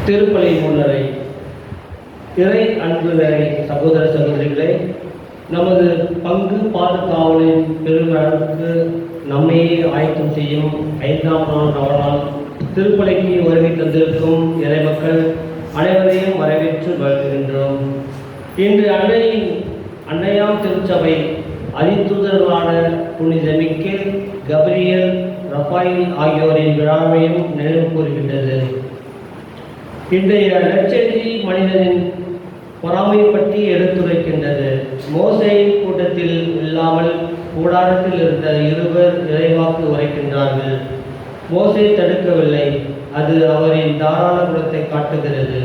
திருப்பலி முன்னரை இறை அன்பு நிறை சகோதர சகோதரிகளே, நமது பங்கு பாதுகாவலின் பெருமளவுக்கு நம்மையே ஆயத்தம் செய்யும் 5ஆம் நாள் நவநாள் திருப்பலிக்கு வருகை தந்திருக்கும் இறைமக்கள் அனைவரையும் வரவேற்று வாழ்கின்றோம். இன்று அன்னையாம் திருச்சபை அதிதூதர்களான புனித மிக்கேல், கபிரியல், ரஃபாயில் ஆகியோரின் விழாவையும் நினைவு கூறுகின்றது. இன்றைய நற்செய்தி மனிதனின் பொறாமை பற்றி எடுத்துரைக்கின்றது. மோசேயின் கூட்டத்தில் இல்லாமல் கூடாரத்தில் இருந்த இருவர் இறைவாக்கு உரைக்கின்றார்கள். மோசே தடுக்கவில்லை, அது அவரின் தாராள குணத்தை காட்டுகிறது.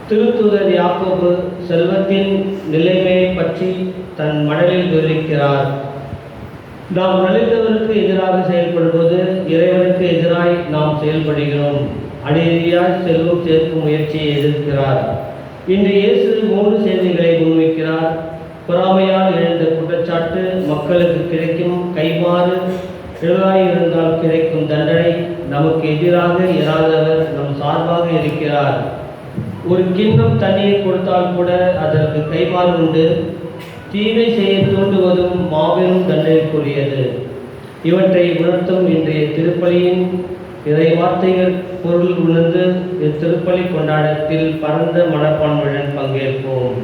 திருத்தூதர் யாக்கோபு செல்வத்தின் நிலைமையை பற்றி தன் மடலில் விவரிக்கிறார். நாம் நலிந்தவருக்கு எதிராக செயல்படுவது இறைவனுக்கு எதிராய் நாம் செயல்படுகிறோம். அநீதியாய் செல்வம் சேர்க்கும் முயற்சியை எதிர்க்கிறார். இன்று இயேசு 3 செய்திகளை முன்வைக்கிறார். பொறாமையால் எழுந்த குற்றச்சாட்டு, மக்களுக்கு கிடைக்கும் கைமாறு, இருந்தால் கிடைக்கும் தண்டனை, நமக்கு எதிராக இராதவர் நம் சார்பாக இருக்கிறார். ஒரு கிண்ணம் தண்ணீர் கொடுத்தால் கூட அதற்கு கைமாறு உண்டு. தீமை செய்ய தூண்டுவதும் மாபெரும் தண்டனைக்குரியது. இவற்றை உணர்த்தும் இன்றைய திருப்பலியின் இறை வார்த்தைகள் பொருள் உணர்ந்து இத்திருப்பலி கொண்டாட்டத்தில் பரந்த மனப்பான்மையுடன் பங்கேற்போம்.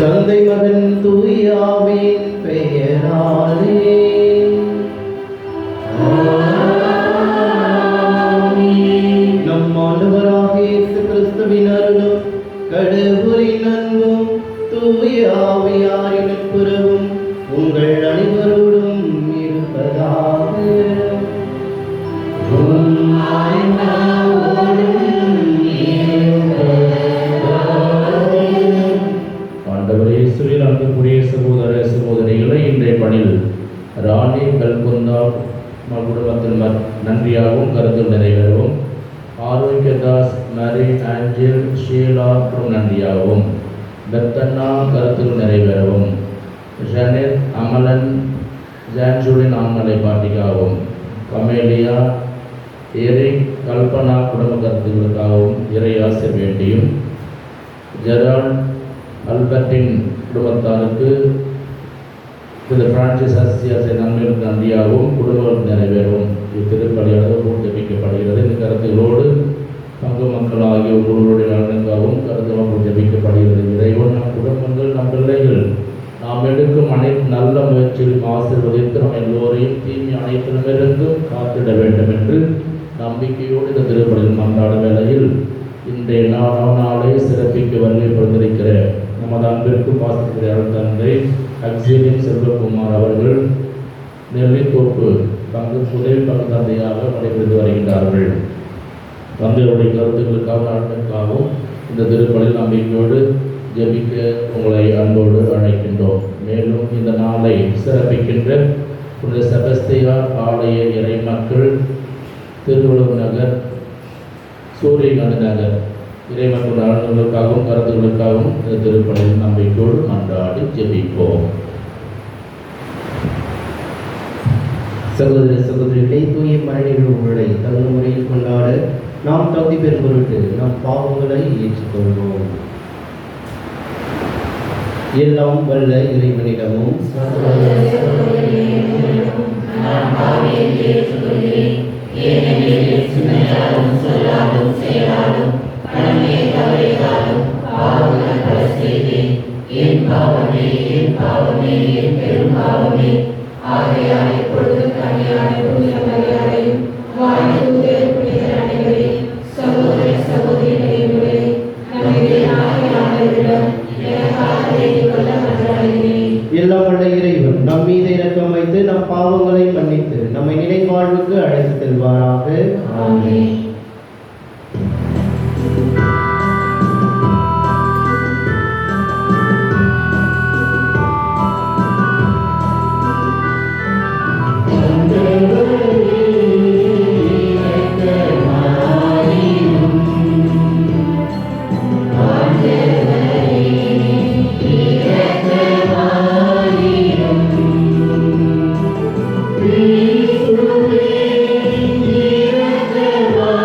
தந்தை மகன் தூய ஆவியின் பெயராலே நம் ஆண்டவராகிய இயேசு கிறிஸ்துவின் அருளும் கடவுளின் அன்பும் தூய ஆவியாரின் நட்புறவும் உங்கள் அனைவரோடும் இருப்பதாக. அன்புக்குரிய சகோதர சகோதரிகளை, இன்றைய பணியில் ராணி கல்குந்தா குடும்பத்தின் நன்றியாகவும் கருத்து நிறைவேறவும், ஆரோக்கியதாஸ், மேரி ஆஞ்சல், ஷீலா நன்றியாகவும், பெத்தண்ணா கருத்து நிறைவேறவும், ஜனேத், அமலன், ஜான்ஜூலின் ஆண்மலை பாட்டிக்காகவும், கமேலியா, எரிக், கல்பனா குடும்ப கருத்துக்களுக்காகவும் இறை ஆசிர் வேண்டியும், ஜெரால்ட், அல்பர்டின் குடும்பத்தாருக்கு திரு பிரான்சிஸ் அசியாசை நன்மைகளுக்கு நன்றியாகவும் குடும்பங்களுக்கு நிறைவேறும் இத்திருப்பலியானது ஜபிக்கப்படுகிறது. இந்த கருத்துகளோடு பங்கு மக்கள் ஆகிய ஒவ்வொருவருடைய நலனுக்காகவும் கருத்துவங்கள் ஜபிக்கப்படுகிறது. இறைவன் நம் குடும்பங்கள், நம் பிள்ளைகள் நாம் எடுக்கும் அனைத்து நல்ல முயற்சிகளும் ஆசீர்வதித்து நம் எல்லோரையும் தீமை அனைத்திலுமிருந்தும் காத்திட வேண்டும் என்று நம்பிக்கையோடு இந்த திருப்பலியில் மன்றாடும் வேளையில் இன்றைய நாளை சிறப்பிக்க வருகை பிறந்திருக்கிற நமது அன்பிற்கும் பாசத்திற்கு தந்தை அக்ஸேலியன் செல்வகுமார் அவர்கள் நெல்லித்தோப்பு உதவி பங்கு தந்தையாக நடைபெற்று வருகின்றார்கள். தந்தையுடைய கருத்துக்களுக்காக நலனுக்காகவும் இந்த திருப்பலில் நம்பிக்கையோடு ஜெபிக்க உங்களை அன்போடு அழைக்கின்றோம். மேலும் இந்த நாளை சிறப்பிக்கின்ற புனித செபஸ்தியார் ஆலய இறை மக்கள், திருவள்ளூர் நகர், சூரியகாந்தி நகர் இறை மக்கள் நலன்களுக்காகவும் கருத்துக்களுக்காகவும் இந்த திருப்பலில் நம்பிக்கையோடு மன்றாடி ஜெபிப்போம். சகோதர சகோதரிகளை தூய மறைநிகழ்வுகளை தகுந்த முறையில் கொண்டாட நாம் தகுதி பெறும் பொருட்டு நம் பாவங்களை ஏற்றுக்கொள்வோம். எல்லாம் வல்ல இறைவனிடமும் எல்லாம் வல்ல இறைவன் நம் மீது இரக்கம் வைத்து நம் பாவங்களை மன்னித்து நம்மை நிலை வாழ்வுக்கு அழைத்து செல்வாராக. ஆமென். Amen.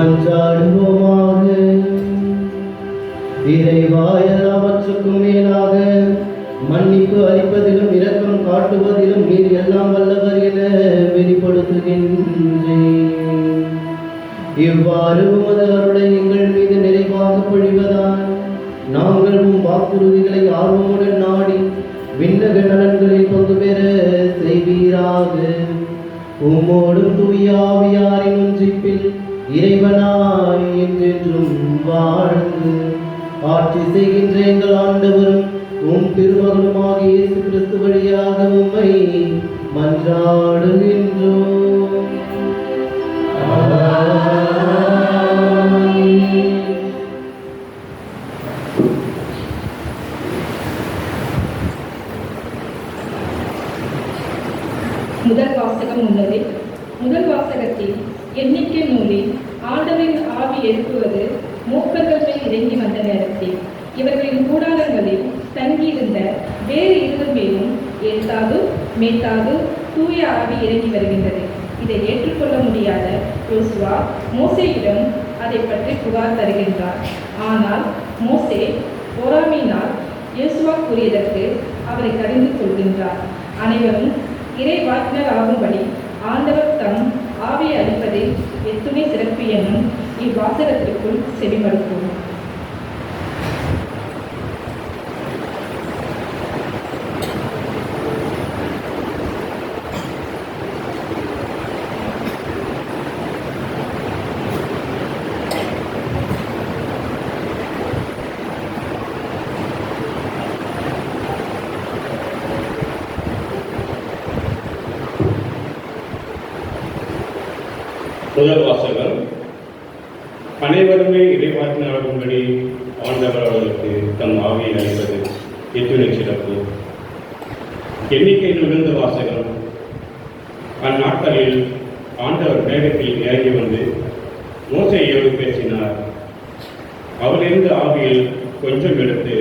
மன்றாடுவோமாக. இறைவா, எல்லாவற்றுக்கும் மேலாக மன்னிப்பு அளிப்பதிலும் இரக்கம் காட்டுவதிலும் நீர் எல்லாம் வல்லவர் என வெளிப்படுத்துகின்றேன். இவ்வாறு உமது அருளை எங்கள் மீது நிறைவாக பொழிவதால் நாங்கள் உம் வாக்குறுதிகளை ஆர்வமுடன் நாடி விண்ணக நலன்களில் பங்கு பெற செய்வீராக. உம்மோடும் தூய ஆவியாரின் ஒன்றிப்பில் இறைவனாய் என்றென்றும் வாழ்ந்து ஆட்சி செய்கின்ற எங்கள் ஆண்டவரும் உம் திருமகனுமாகிய இயேசு கிறிஸ்து வழியாக உம்மை மன்றாடுகின்றோம். முதல் வாசகம் உள்ளது. முதல் வாசகத்தில் எண்ணிக்கை நூலில் ஆண்டவரின் ஆவி எழுப்புவது மூப்பர்கள் மேல் இறங்கி வந்த நேரத்தில் இவர்களின் கூடாரங்களில் தங்கியிருந்த வேறு இருவர் மேலும் ஏத்தாது மேத்தாது தூய ஆவி இறங்கி வருகின்றது. இதை ஏற்றுக்கொள்ள முடியாத யோசுவா மோசேயிடம் அதை பற்றி புகார் தருகின்றார். ஆனால் மோசே பொறாமையினால் யோசுவா கூறியதற்கு அவரை கடிந்து கொள்கின்றார். அனைவரும் இறை வாக்கினர் ஆகும்படி ஆண்டவர் தம் ஆவியை அளிப்பதை எத்துணை சிறப்பு என்னும் இவ்வாசகத்திற்குள் செவிமடுப்போம். முதல் வாசகம். அனைவருமே இறைவாக்கினராகும்படி ஆண்டவர் அவர்களுக்கு தம் ஆவியை அளிப்பது எத்துணை சிறப்பு. எண்ணிக்கையில் விழுந்த வாசகம். அந்நாட்களில் ஆண்டவர் மேகத்தில் இறங்கி வந்து மோசேயோடு பேசினார். அவரிருந்து ஆவியில் கொஞ்சம் எடுத்து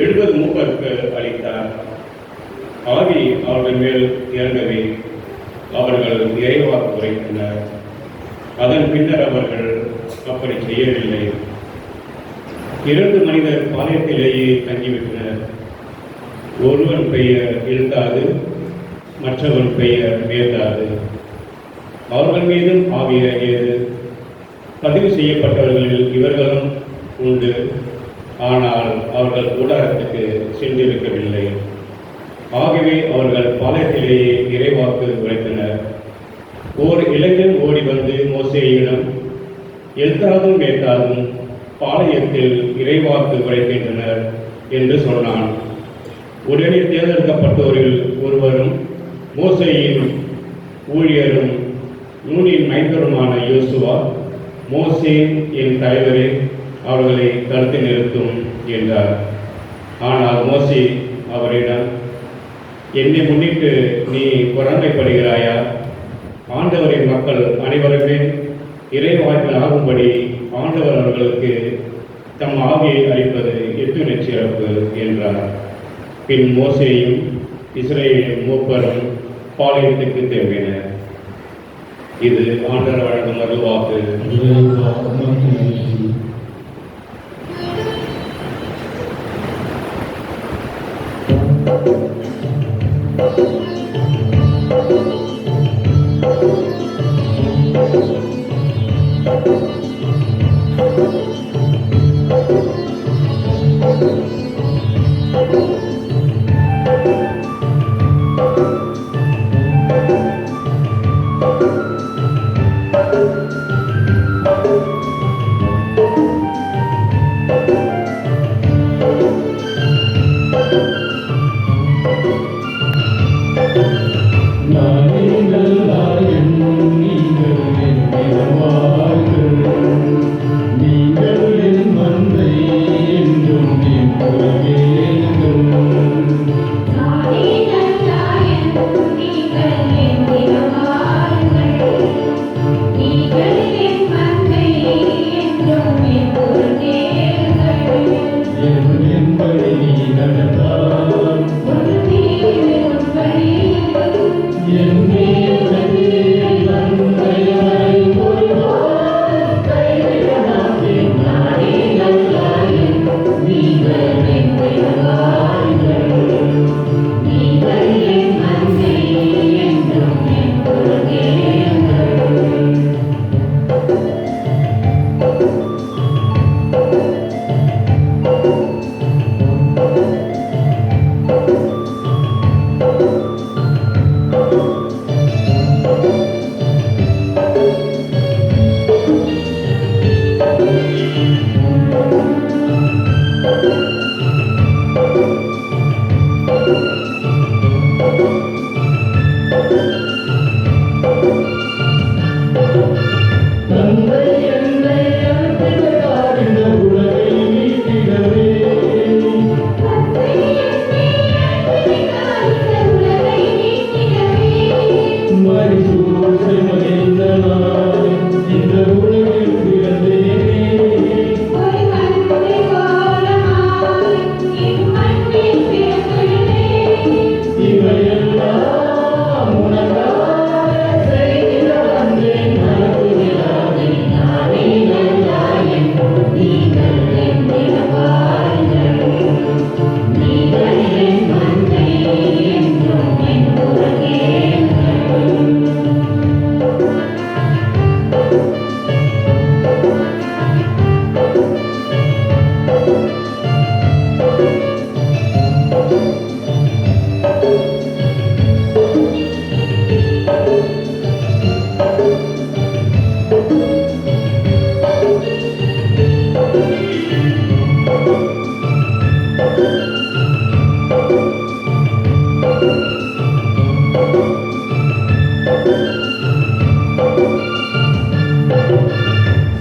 70 மூப்பருக்கு அளித்தார். ஆவி அவர்கள் மேல் இறங்கவே அவர்கள் இறைவாக்கு உரைத்தனர். அதன் பின்னர் அவர்கள் அப்படி செய்யவில்லை. 2 மனிதர் பாளையத்திலேயே தங்கிவிட்டனர். ஒருவன் பெயர் இல்தாது, மற்றவன் பெயர் மேத்தாது. அவர்கள் மீதும் ஆவி இறங்கியது. பதிவு செய்யப்பட்டவர்களில் இவர்களும் உண்டு. ஆனால் அவர்கள் கூடாரத்துக்கு சென்றிருக்கவில்லை. ஆகவே அவர்கள் பாளையத்திலேயே இறைவாக்கு உரைத்தனர். ஓர் இளைஞன் ஓடி வந்து மோசேயிடம், எல்தாதும் மேத்தாதும் பாளையத்தில் இறைவாக்கு உரைக்கின்றனர் என்று சொன்னான். உடனே தேர்ந்தெடுக்கப்பட்டோரில் ஒருவரும் மோசேயின் ஊழியரும் நூனின் மைந்தருமான யோசுவா, மோசே என் தலைவரே, அவர்களை தடுத்து நிறுத்தும் என்றார். ஆனால் மோசே அவரிடம், என்னை முன்னிட்டு நீ பொறாமைப்படுகிறாயா? ஆண்டவரின் மக்கள் அனைவருமே இறைவாக்கினர் ஆகும்படி ஆண்டவர் அவர்களுக்கு தம் ஆவியை அளிப்பது எத்துணை சிறப்பு என்றார். பின் மோசேயும் இஸ்ரேலின் மூப்பரும் பாளையத்துக்கு திரும்பினர். இது ஆண்டவர் வழங்கும் அருள்வாக்கு.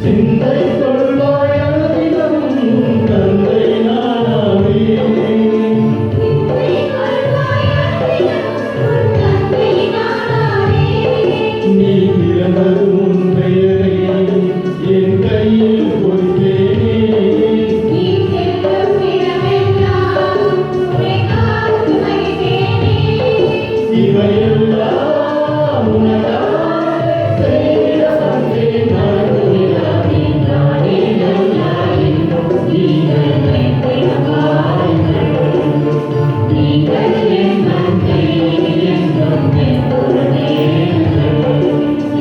சிந்தை கொள்வாய் அனுதினமும் தந்தை நானாவே. நீ பிறந்தது உன் பெயரை என் கையில் பொறித்தேனே. இவையெல்லாம் உனக்காக செய்த வந்தேன் நான் உயிரானே. நானே நல்லாயே நீங்கள் நீங்கள் என் நன்மை என்றும்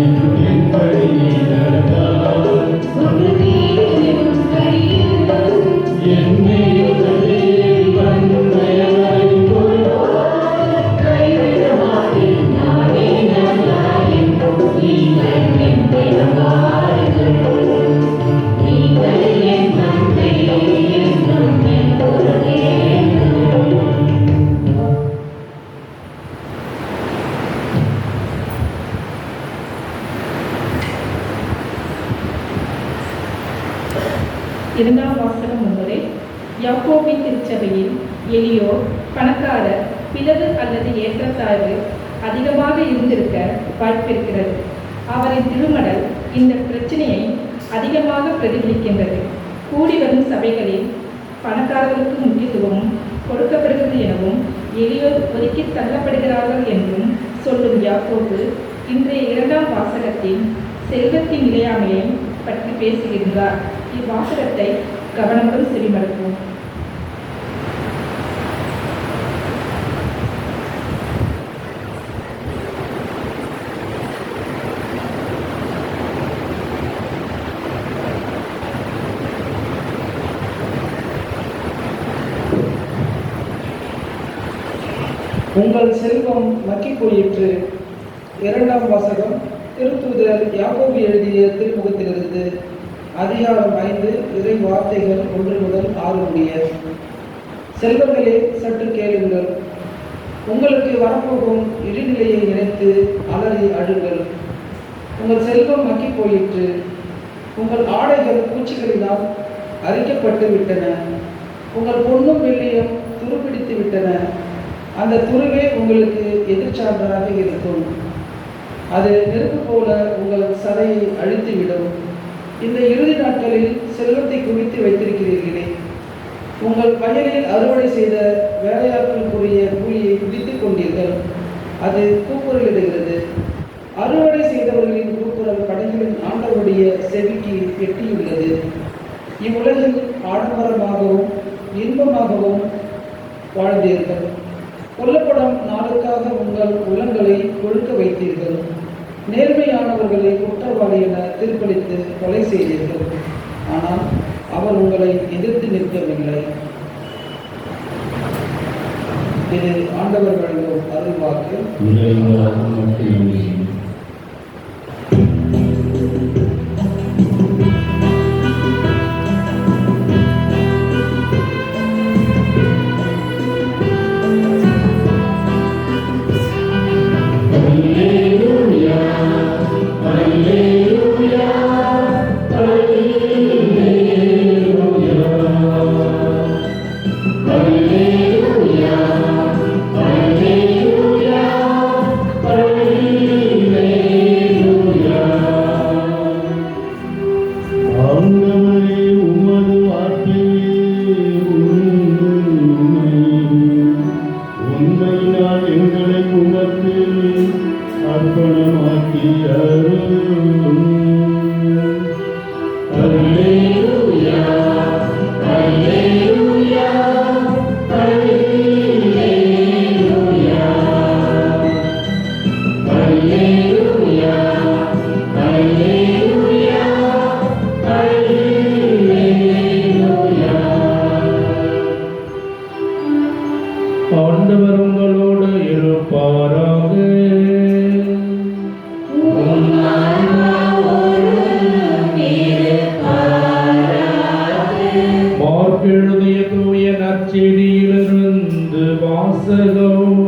என் படி நடந்தால் என்னை உதவி வந்தவரை கொள்வார் கைவிட மாட்டேன். நானே நல்லாயே நீங்கள் என் பிறவார்கள். நீங்கள் என் நன்மை என்றும் என் இரண்டாம் வாசகம் முன்னுரை. யாக்கோபின் திருச்சபையில் எளியோர், பணக்காரர், பிளவு அல்லது ஏற்றத்தாழ்வு அதிகமாக இருந்திருக்க வாய்ப்பிருக்கிறது. அவரின் திருமடல் இந்த பிரச்சனையை அதிகமாக பிரதிபலிக்கின்றது. கூடி வரும் சபைகளில் பணக்காரர்களுக்கு முக்கியத்துவம் கொடுக்கப்படுகிறது எனவும் எளியோர் ஒதுக்கி தள்ளப்படுகிறார்கள் என்றும் சொல்லும் யாக்கோபு இன்றைய இரண்டாம் வாசகத்தில் செல்வத்தின் நிலையாமையை பற்றி பேசுகின்றார். இவ்வாசகத்தை கவனமுடன் செவிமடுப்போம். உங்கள் செல்வம் மக்கிப் போயிற்று. இரண்டாம் வாசகம் திருத்தூதர் யாக்கோபு எழுதிய திருமுகத்திலிருந்து. அதிகாரம் 5 இறை வார்த்தைகள் 1 முதல் 6 முடிய. செல்வங்களே, சற்று கேளுங்கள். உங்களுக்கு வரப்போகும் இடிநிலையை நினைத்து அலறி அழுங்கள். உங்கள் செல்வம் மக்கிப் போயிற்று. உங்கள் ஆடைகள் பூச்சிகளினால் அரிக்கப்பட்டு விட்டன. உங்கள் பொன்னும் வெள்ளியும் துருப்பிடித்து விட்டன. அந்த துருவே உங்களுக்கு எதிர்ச்சான்றாக இருக்கும். அது நெருப்பு போல உங்கள் சதையை அழித்துவிடும். இந்த இறுதி நாட்களில் செல்வத்தை குவித்து வைத்திருக்கிறீர்களே. உங்கள் வயலில் அறுவடை செய்த வேலையாட்களுக்குரிய கூலியை குவித்துக் கொண்டீர்கள். அது கூக்குரலிடுகிறது. அறுவடை செய்தவர்களின் கூக்குரல் படைகளின் ஆண்டவருடைய செவிக்கு எட்டியுள்ளது. இவ்வுலகில் ஆடம்பரமாகவும் இன்பமாகவும் வாழ்ந்தீர்கள். கொல்லப்படும் நாளுக்காக உங்கள் உள்ளங்களை கொழுக்க வைத்தீர்கள். நேர்மையானவர்களை குற்றவாளி என தீர்ப்பளித்து கொலை செய்தீர்கள். ஆனால் அவர் உங்களை எதிர்த்து நிற்கவில்லை. இது ஆண்டவர் வழங்கும் அருள்வாக்கு. ஆண்டவர் உங்களோடு இருப்பாராக. மார்க் எழுதிய தூய நற்செய்தியிலிருந்து வாசகம்.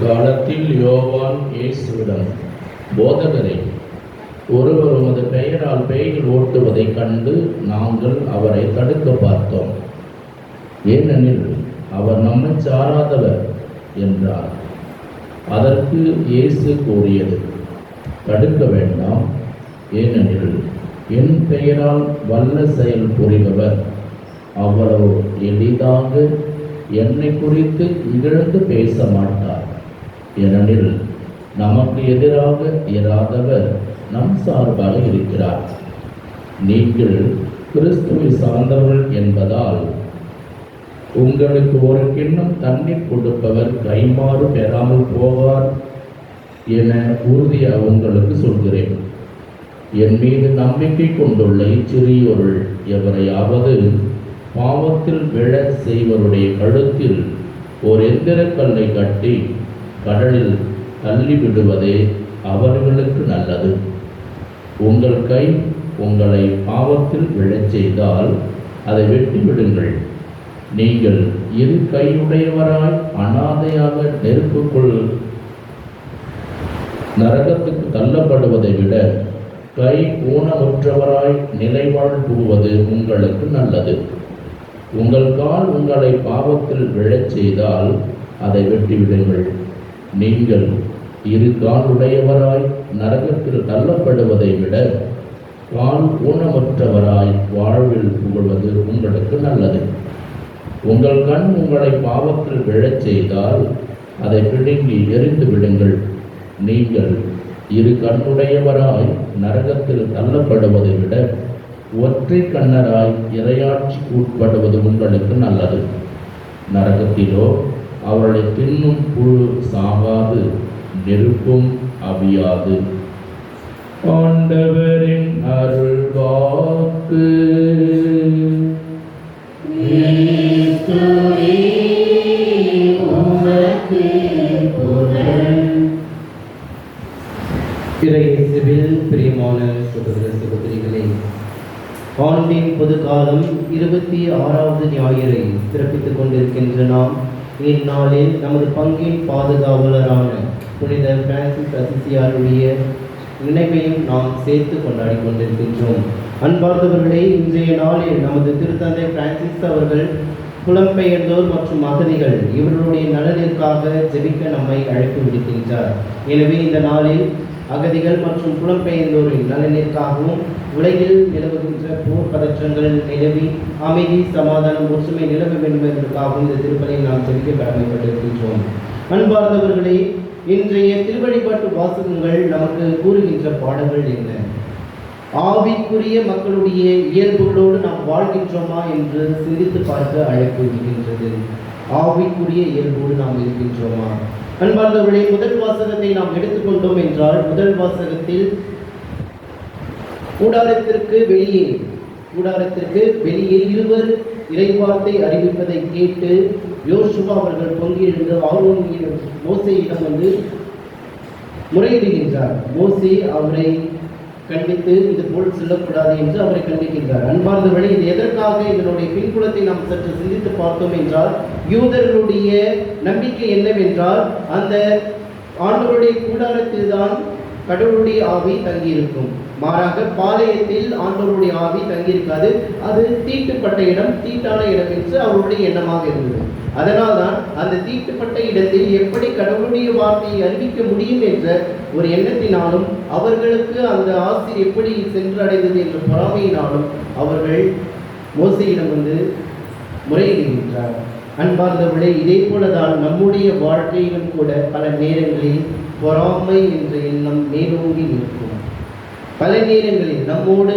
அக்காலத்தில் யோவான் இயேசுவிடம், போதகரே, ஒருவர் உமது பெயரால் பேய்கள் ஓட்டுவதைக் கண்டு நாங்கள் அவரை தடுக்க பார்த்தோம். ஏனெனில் அவர் நம்மை சாராதவர் என்றார். அதற்கு இயேசு கூறியது, தடுக்க வேண்டாம். ஏனெனில் என் பெயரால் வல்ல செயல் புரிபவர் அவ்வளவு எளிதாக என்னை குறித்து இகழ்ந்து பேச மாட்டார். ஏனெனில் நமக்கு எதிராக இராதவர் நம் சார்பாக இருக்கிறார். நீங்கள் கிறிஸ்துவை சார்ந்தவர்கள் என்பதால் உங்களுக்கு ஒரு கிண்ணம் தண்ணீர் கொடுப்பவர் கைமாறு பெறாமல் போவார் என உறுதியாக உங்களுக்கு சொல்கிறேன். என் மீது நம்பிக்கை கொண்டுள்ள இச்சிறியோருள் எவரையாவது பாவத்தில் விழ செய்வருடைய கழுத்தில் ஒரு எந்திரக்கல்லை கட்டி கடலில் தள்ளிவிடுவதே அவர்களுக்கு நல்லது. உங்கள் கை உங்களை பாவத்தில் விழச் செய்தால் அதை வெட்டிவிடுங்கள். நீங்கள் இரு கையுடையவராய் அனாதையாக நெருப்புக்குள் நரகத்துக்கு தள்ளப்படுவதை விட கை ஊனமுற்றவராய் நிலைவாழ் புகுவது உங்களுக்கு நல்லது. உங்கள் கால் உங்களை பாவத்தில் விழச் செய்தால் அதை வெட்டிவிடுங்கள். நீங்கள் இரு காலுடையவராய் நரகத்தில் தள்ளப்படுவதை விட கால் ஊனமற்றவராய் வாழ்வில் புகழ்வது உங்களுக்கு நல்லது. உங்கள் கண் உங்களை பாவத்தில் விழச் செய்தால் அதை பிடுங்கி எரிந்து விடுங்கள். நீங்கள் இரு கண்ணுடையவராய் நரகத்தில் தள்ளப்படுவதை விட ஒற்றை கண்ணராய் இறையாட்சிக்கு உட்படுவது உங்களுக்கு நல்லது. நரகத்திலோ அவர்களை தின்னும் புழு சாகாது, நெருப்பும் அவியாது. ஆண்டவரின் அருள் வாக்கு. இறையேசுவில் பிரியமான சகோதர சகோதரிகளே, ஆண்டின் பொது காலம் 26வது ஞாயிறை சிறப்பித்துக் கொண்டிருக்கின்ற நாம் இந்நாளில் நமது பங்கின் பாதுகாவலரான புனித பிரான்சிஸ் அசிசியாருடைய நினைவையும் நாம் சேர்த்து கொண்டாடி கொண்டிருக்கின்றோம். அன்பார்ந்தவர்களே, இன்றைய நாளில் நமது திருத்தந்தை பிரான்சிஸ் அவர்கள் புலம்பெயர்ந்தோர் மற்றும் அகதிகள் இவர்களுடைய நலனிற்காக ஜெபிக்க நம்மை அழைப்பு விடுக்கின்றார். எனவே இந்த நாளில் அகதிகள் மற்றும் புலம்பெயர்ந்தோரின் நலனிற்காகவும் உலகில் நிலவுகின்ற போர் பதற்றங்கள் நிலவி அமைதி, சமாதானம், ஒற்றுமை நிலவ வேண்டும் என்பதற்காகவும் இந்த திருப்பலியை நாம் ஜெபிக்க கடமைப்பட்டிருக்கின்றோம். அன்பார்ந்தவர்களே, இன்றைய திருவழிபாட்டு வாசகங்கள் நமக்கு கூறுகின்ற பாடங்கள் என்ன? ஆவிக்குரிய மக்களுடைய இயல்புகளோடு நாம் வாழ்கின்றோமா என்று சிந்தித்து பார்க்க அழைப்பு விடுகின்றது. ஆவிக்குரிய இயல்போடு நாம் இருக்கின்றோமா? அன்பார்ந்தவர்களே, முதல் வாசகத்தை நாம் எடுத்துக்கொண்டோம் என்றால், முதல் வாசகத்தில் கூடாரத்திற்கு வெளியே இருவர் இறைவார்த்தை அறிவிப்பதை கேட்டு யோசுவா அவர்கள் பொங்கி எழுந்து ஆரோனியிடம் மோசேயிடம் வந்து முறையிடுகின்றார். மோசே அவரை கண்டித்து இது போல் சொல்லக்கூடாது என்று அவரை கண்டிக்கின்றார். அன்பார்ந்தவர்களே, இது எதற்காக? இதனுடைய பின்புலத்தை நாம் சற்று சிந்தித்து பார்த்தோம் என்றால், யூதர்களுடைய நம்பிக்கை என்னவென்றால், அந்த ஆண்டவருடைய கூடாரத்தில் தான் கடவுளுடைய ஆவி தங்கியிருக்கும். மாறாக பாளையத்தில் ஆண்டவருடைய ஆவி தங்கியிருக்காது. அது தீட்டுப்பட்ட இடம், தீட்டான இடம் என்று அவருடைய எண்ணமாக இருந்தது. அதனால்தான் அந்த தீட்டுப்பட்ட இடத்தில் எப்படி கடவுளுடைய வார்த்தையை அறிவிக்க முடியும் என்ற ஒரு எண்ணத்தினாலும், அவர்களுக்கு அந்த ஆசிர் எப்படி சென்றடைந்தது என்ற பொறாமையினாலும் அவர்கள் மோசையிடம் வந்து முறையிடுகின்றார். அன்பார்ந்தவர்களே, இதே போலதான் நம்முடைய வாழ்க்கையிலும் கூட பல நேரங்களில் பொறாமை என்ற எண்ணம் மேலோங்கி இருக்கும். பல நேரங்களில் நம்மோடு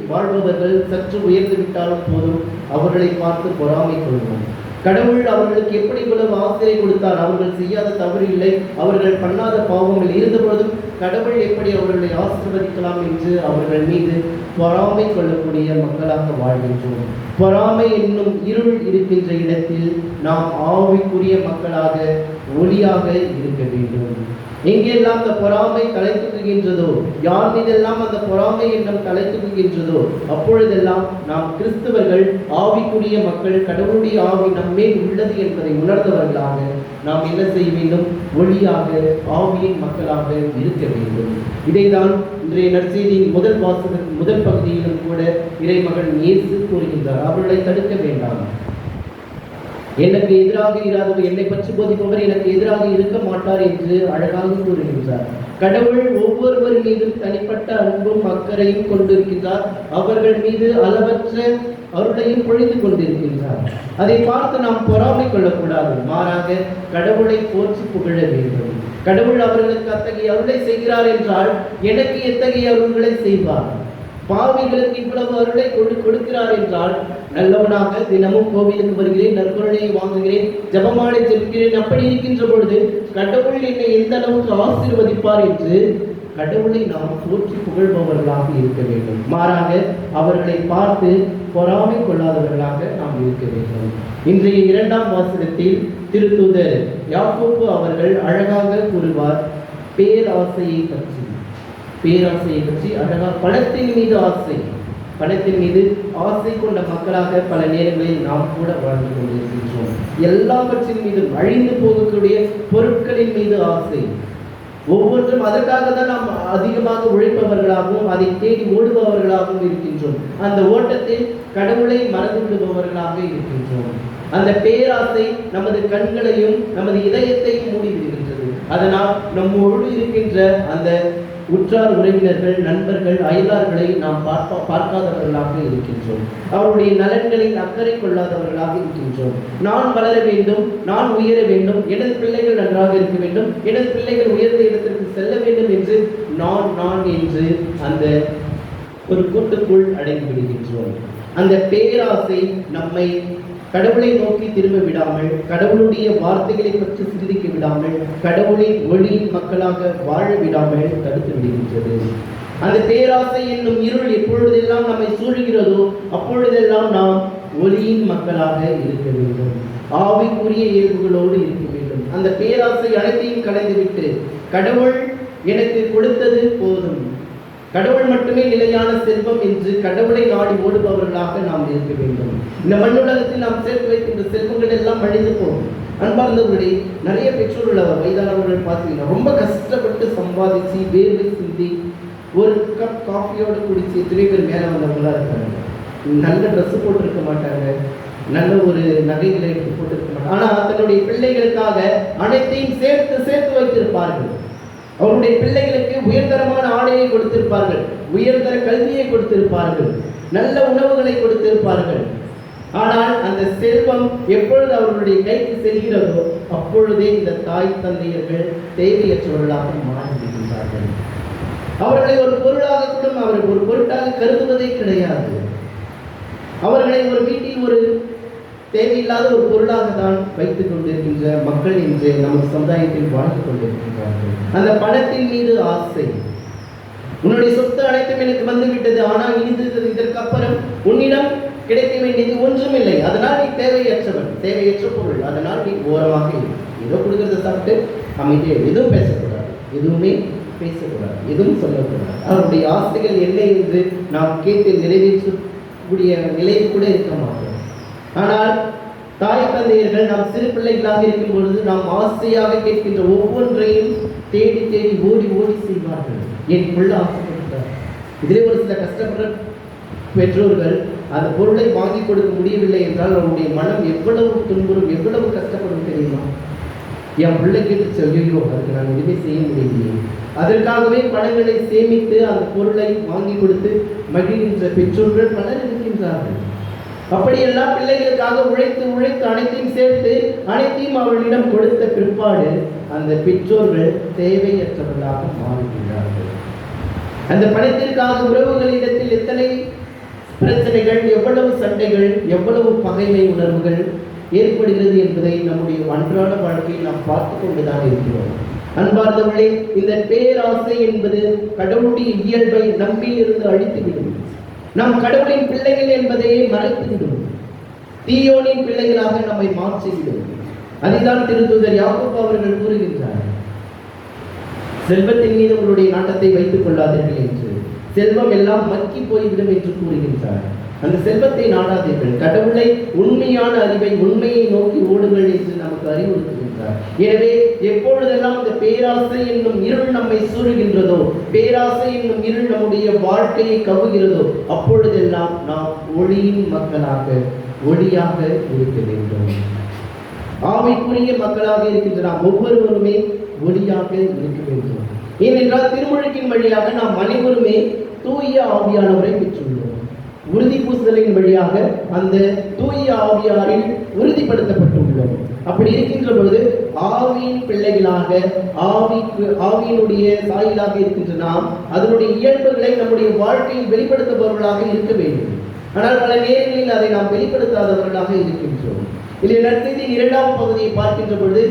வாழ்பவர்கள் சற்று உயர்ந்து விட்டாலும் போதும் அவர்களை பார்த்து பொறாமை கொள்வோம். கடவுள் அவர்களுக்கு எப்படி இவ்வளவு ஆசிரியை கொடுத்தார்? அவர்கள் செய்யாத தவறு இல்லை, அவர்கள் பண்ணாத பாவங்கள் இருந்த பொழுதும் கடவுள் எப்படி அவர்களை ஆசீர்வதிக்கலாம் என்று அவர்கள் மீது பொறாமை கொள்ளக்கூடிய மக்களாக வாழ்கின்றோம். பொறாமை என்னும் இருள் இருக்கின்ற இடத்தில் நாம் ஆவிக்குரிய மக்களாக ஒளியாக இருக்க வேண்டும். எங்கெல்லாம் அந்த பொறாமை தலை தூக்குகின்றதோ, யார் மீதெல்லாம் அந்த பொறாமை எண்ணம் தலை தூக்குகின்றதோ, அப்பொழுதெல்லாம் நாம் கிறிஸ்தவர்கள், ஆவிக்குரிய மக்கள், கடவுளுடைய ஆவி நம்மேல் உள்ளது என்பதை உணர்ந்தவர்களாக நாம் என்ன செய்ய வேண்டும்? ஒளியாக, ஆவியின் மக்களாக இருக்க வேண்டும். இதைதான் இன்றைய நற்செய்தியின் முதல் பகுதியிலும் கூட இறைமகன் இயேசு கூறுகின்றார். அவர்களை தடுக்க வேண்டாம். எனக்கு எதிராக இராதவர், என்னை பற்றி போதிப்பவர் எனக்கு எதிராக இருக்க மாட்டார் என்று அழகாக கூறுகின்றார். கடவுள் ஒவ்வொருவர் மீதும் தனிப்பட்ட அன்பும் அக்கறையும் கொண்டிருக்கின்றார். அவர்கள் மீது அளவற்ற அருளையும் பொழிந்து கொண்டிருக்கின்றார். அதை பார்த்து நாம் பொறாமை கொள்ளக்கூடாது. மாறாக கடவுளை போற்றி புகழ வேண்டும். கடவுள் அவர்களுக்கு அத்தகைய அருளை செய்கிறார் என்றால் எனக்கு எத்தகைய அருள்களை செய்வார்? பாவிகளுக்கு இவ்வளவு அருளை கொடுக்கிறார் என்றால் நல்லவனாக தினமும் கோவிலுக்கு வருகிறேன், நற்கருணையை வாங்குகிறேன், ஜபமாலை ஜெபிக்கிறேன், அப்படி இருக்கின்ற பொழுது கடவுள் என்னை எந்த அளவுக்கு ஆசீர்வதிப்பார் என்று கடவுளை நாம் போற்றி புகழ்பவர்களாக இருக்க வேண்டும். மாறாக அவர்களை பார்த்து பொறாமை கொள்ளாதவர்களாக நாம் இருக்க வேண்டும். இன்றைய 2ஆம் வாசகத்தில் திருத்தூதர் யாக்கோபு அவர்கள் அழகாக கூறுவார் பேராசையை பற்றி அழகாக. பணத்தின் மீது ஆசை, பணத்தின் மீது ஆசை கொண்ட மக்களாக பல நேரங்களில் நாம் கூட வாழ்ந்து கொண்டிருக்கின்றோம். எல்லாவற்றின் மீதும் அழிந்து போகக்கூடிய பொருட்களின் மீது ஆசை. ஒவ்வொன்றும் அதற்காக தான் நாம் அதிகமாக உழைப்பவர்களாகவும் அதை தேடி ஓடுபவர்களாகவும் இருக்கின்றோம். அந்த ஓட்டத்தில் கடவுளை மறந்து விடுபவர்களாக இருக்கின்றோம். அந்த பேராசை நமது கண்களையும் நமது இதயத்தையும் மூடிவிடுகின்றது. அதனால் நம்மோடு இருக்கின்ற அந்த உற்றார் உறவினர்கள், நண்பர்கள், அயலார்களை நாம் பார்க்காதவர்களாக இருக்கின்றோம். அவருடைய நலன்களில் அக்கறை கொள்ளாதவர்களாக இருக்கின்றோம். நான் வளர வேண்டும், நான் உயர வேண்டும், எனது பிள்ளைகள் நன்றாக இருக்க வேண்டும், எனது பிள்ளைகள் உயர்ந்த இடத்திற்கு செல்ல வேண்டும் என்று நான் என்று அந்த ஒரு கூட்டுக்குள் அடைந்து விடுகின்றோம். அந்த பேராசை நம்மை கடவுளை நோக்கி திரும்ப விடாமல், கடவுளுடைய வார்த்தைகளை பற்றி சிந்திக்க விடாமல், கடவுளின் ஒளியின் மக்களாக வாழ விடாமல் தடுத்து விடுகின்றது. அந்த பேராசை என்னும் இருள் எப்பொழுதெல்லாம் நம்மை சூழ்கிறதோ அப்பொழுதெல்லாம் நாம் ஒளியின் மக்களாக இருக்க வேண்டும். ஆவிக்குரிய இயல்புகளோடு இருக்க வேண்டும். அந்த பேராசை அனைத்தையும் கலைந்துவிட்டு கடவுள் எனக்கு கொடுத்தது போதும், கடவுள் மட்டுமே நிலையான செல்வம் என்று கடவுளை நாடி ஓடுபவர்களாக நாம் இருக்க வேண்டும். இந்த மண்ணுலகத்தில் நாம் சேர்த்து வைக்கின்ற செல்வங்கள் எல்லாம் அழிந்து போகும். அன்பார்ந்தவர்களே, நிறைய பெற்றோர் உள்ளவர், வயதானவர்கள் பார்த்தீங்கன்னா ரொம்ப கஷ்டப்பட்டு சம்பாதிச்சு வேர்வை சிந்தி ஒரு கப் காஃபியோடு குடிச்சு எத்தனை பேர் மேலே வந்தவங்களா இருக்காங்க. நல்ல ட்ரெஸ் போட்டிருக்க மாட்டாங்க, நல்ல ஒரு நகைகளை எடுத்து போட்டிருக்க மாட்டாங்க. ஆனால் தன்னுடைய பிள்ளைகளுக்காக அனைத்தையும் சேர்த்து வைத்திருப்பார்கள். அவருடைய பிள்ளைகளுக்கு உயர்தரமான ஆடையை கொடுத்திருப்பார்கள், உயர்தர கல்வியை கொடுத்திருப்பார்கள், நல்ல உணவுகளை கொடுத்திருப்பார்கள். ஆனால் அந்த செல்வம் எப்பொழுது அவர்களுடைய கைக்கு செல்கிறதோ அப்பொழுதே இந்த தாய் தந்தையர்கள் தேவையற்றவர்களாக மாறிவிடுகின்றார்கள். அவர்களை ஒரு பொருளாக கூட அவர்கள் ஒரு பொருட்டாக கருதுவதே கிடையாது. அவர்களை ஒரு வீட்டில் ஒரு தேவையில்லாத ஒரு பொருளாக தான் வைத்துக் கொண்டிருக்கின்ற மக்கள் இன்று நமது சமுதாயத்தில் வாழ்ந்து கொண்டிருக்கின்றார்கள். அந்த பணத்தின் மீது ஆசை. உன்னுடைய சொத்து அனைத்தும் எனக்கு வந்துவிட்டது, ஆனால் இதற்கப்புறம் உன்னிடம் கிடைக்க வேண்டியது ஒன்றுமில்லை, அதனால் நீ தேவையற்றவன், தேவையற்ற பொருள், அதனால் நீ ஓரமாக ஏதோ கொடுக்கறத சாப்பிட்டு அமைதியாக எதுவும் பேசக்கூடாது, எதுவுமே பேசக்கூடாது, எதுவும் சொல்லக்கூடாது. அவருடைய ஆசைகள் என்ன என்று நாம் கேட்டு நிறைவேற்றக்கூடிய நிலையில் கூட இருக்க மாட்டோம். ஆனால் தாய் தந்தையர்கள் நாம் சிறு பிள்ளைகளாக இருக்கும் பொழுது நாம் ஆசையாக கேட்கின்ற ஒவ்வொன்றையும் தேடி தேடி ஓடி ஓடி செய்வார்கள். என் பிள்ளை ஆசைப்படுகிறார். இதிலே ஒரு சில கஷ்டப்படுற பெற்றோர்கள் அந்த பொருளை வாங்கி கொடுக்க முடியவில்லை என்றால் அவருடைய மனம் எவ்வளவு துன்புறும், எவ்வளவு கஷ்டப்படும் தெரியுமா? என் பிள்ளை கேட்டு சொல்லியோ அதுக்கு நான் எதுவுமே செய்ய முடியலையே. அதற்காகவே பணங்களை சேமித்து அந்த பொருளை வாங்கி கொடுத்து மகிழ்கின்ற பெற்றோர்கள் பலர் இருக்கின்றார்கள். அப்படியெல்லாம் பிள்ளைகளுக்காக உழைத்து உழைத்து அனைத்தையும் சேர்த்து அனைத்தையும் அவர்களிடம் கொடுத்த பிற்பாடு அந்த பெற்றோர்கள் தேவையற்றவர்களாக மாறுகின்றார்கள். அந்த பணத்திற்காக உறவுகளிடத்தில் எத்தனை பிரச்சனைகள், எவ்வளவு சண்டைகள், எவ்வளவு பகைமை உணர்வுகள் ஏற்படுகிறது என்பதை நம்முடைய அன்றாட வாழ்க்கையில் நாம் பார்த்து கொண்டுதான் இருக்கிறோம். அன்பார்ந்தவர்களே, இந்த பேராசை என்பது கடவுளுடைய இயல்பை நம்மில் இருந்து அழித்துவிடும். நாம் கடவுளின் பிள்ளைகள் என்பதையே மறைத்துவிடும். தீயோனின் பிள்ளைகளாக நம்மை மாற்றிவிடும். அதுதான் திருத்தூதர் யாக்கோபு அவர்கள் கூறுகின்றார். செல்வத்தின் மீது உங்களுடைய நாட்டத்தை வைத்துக் கொள்ளாதீர்கள் என்று, செல்வம் எல்லாம் மக்கி போய்விடும் என்று கூறுகின்றார். அந்த செல்வத்தை நாடாதீர்கள், கடவுளை, உண்மையான அறிவை, உண்மையை நோக்கி ஓடுங்கள் என்று நமக்கு அறிவுறுத்துகின்றார். எனவே எப்பொழுதெல்லாம் இந்த பேராசை என்னும் இருள் நம்மை சூழ்கின்றதோ, பேராசை என்னும் இருள் நம்முடைய வாழ்க்கையை கவுகிறதோ, அப்பொழுதெல்லாம் நாம் ஒளியின் மக்களாக, ஒளியாக இருக்க வேண்டும். ஆவிக்குரிய மக்களாக இருக்கின்ற நாம் ஒவ்வொருவருமே ஒளியாக இருக்க வேண்டும். ஏனென்றால் திருமுழுக்கின் வழியாக நாம் அனைவருமே தூய ஆவியானவரை பெற்றுள்ளோம். உறுதி பூசுதலின் வழியாக அந்த தூய ஆவியாரில் உறுதிப்படுத்தப்பட்டுள்ளோம். அப்படி இருக்கின்ற பொழுது ஆவியின் பிள்ளைகளாக, ஆவியினுடைய சாயலாக இருக்கின்ற நாம் அதனுடைய இயல்புகளை நம்முடைய வாழ்க்கையில் வெளிப்படுத்துபவர்களாக இருக்க வேண்டும். ஆனால் பல நேரங்களில் அதை நாம் வெளிப்படுத்தாதவர்களாக இருக்கின்றோம். இதில் நற்செய்தியின் 2ஆம் பகுதியை பார்க்கின்ற பொழுது,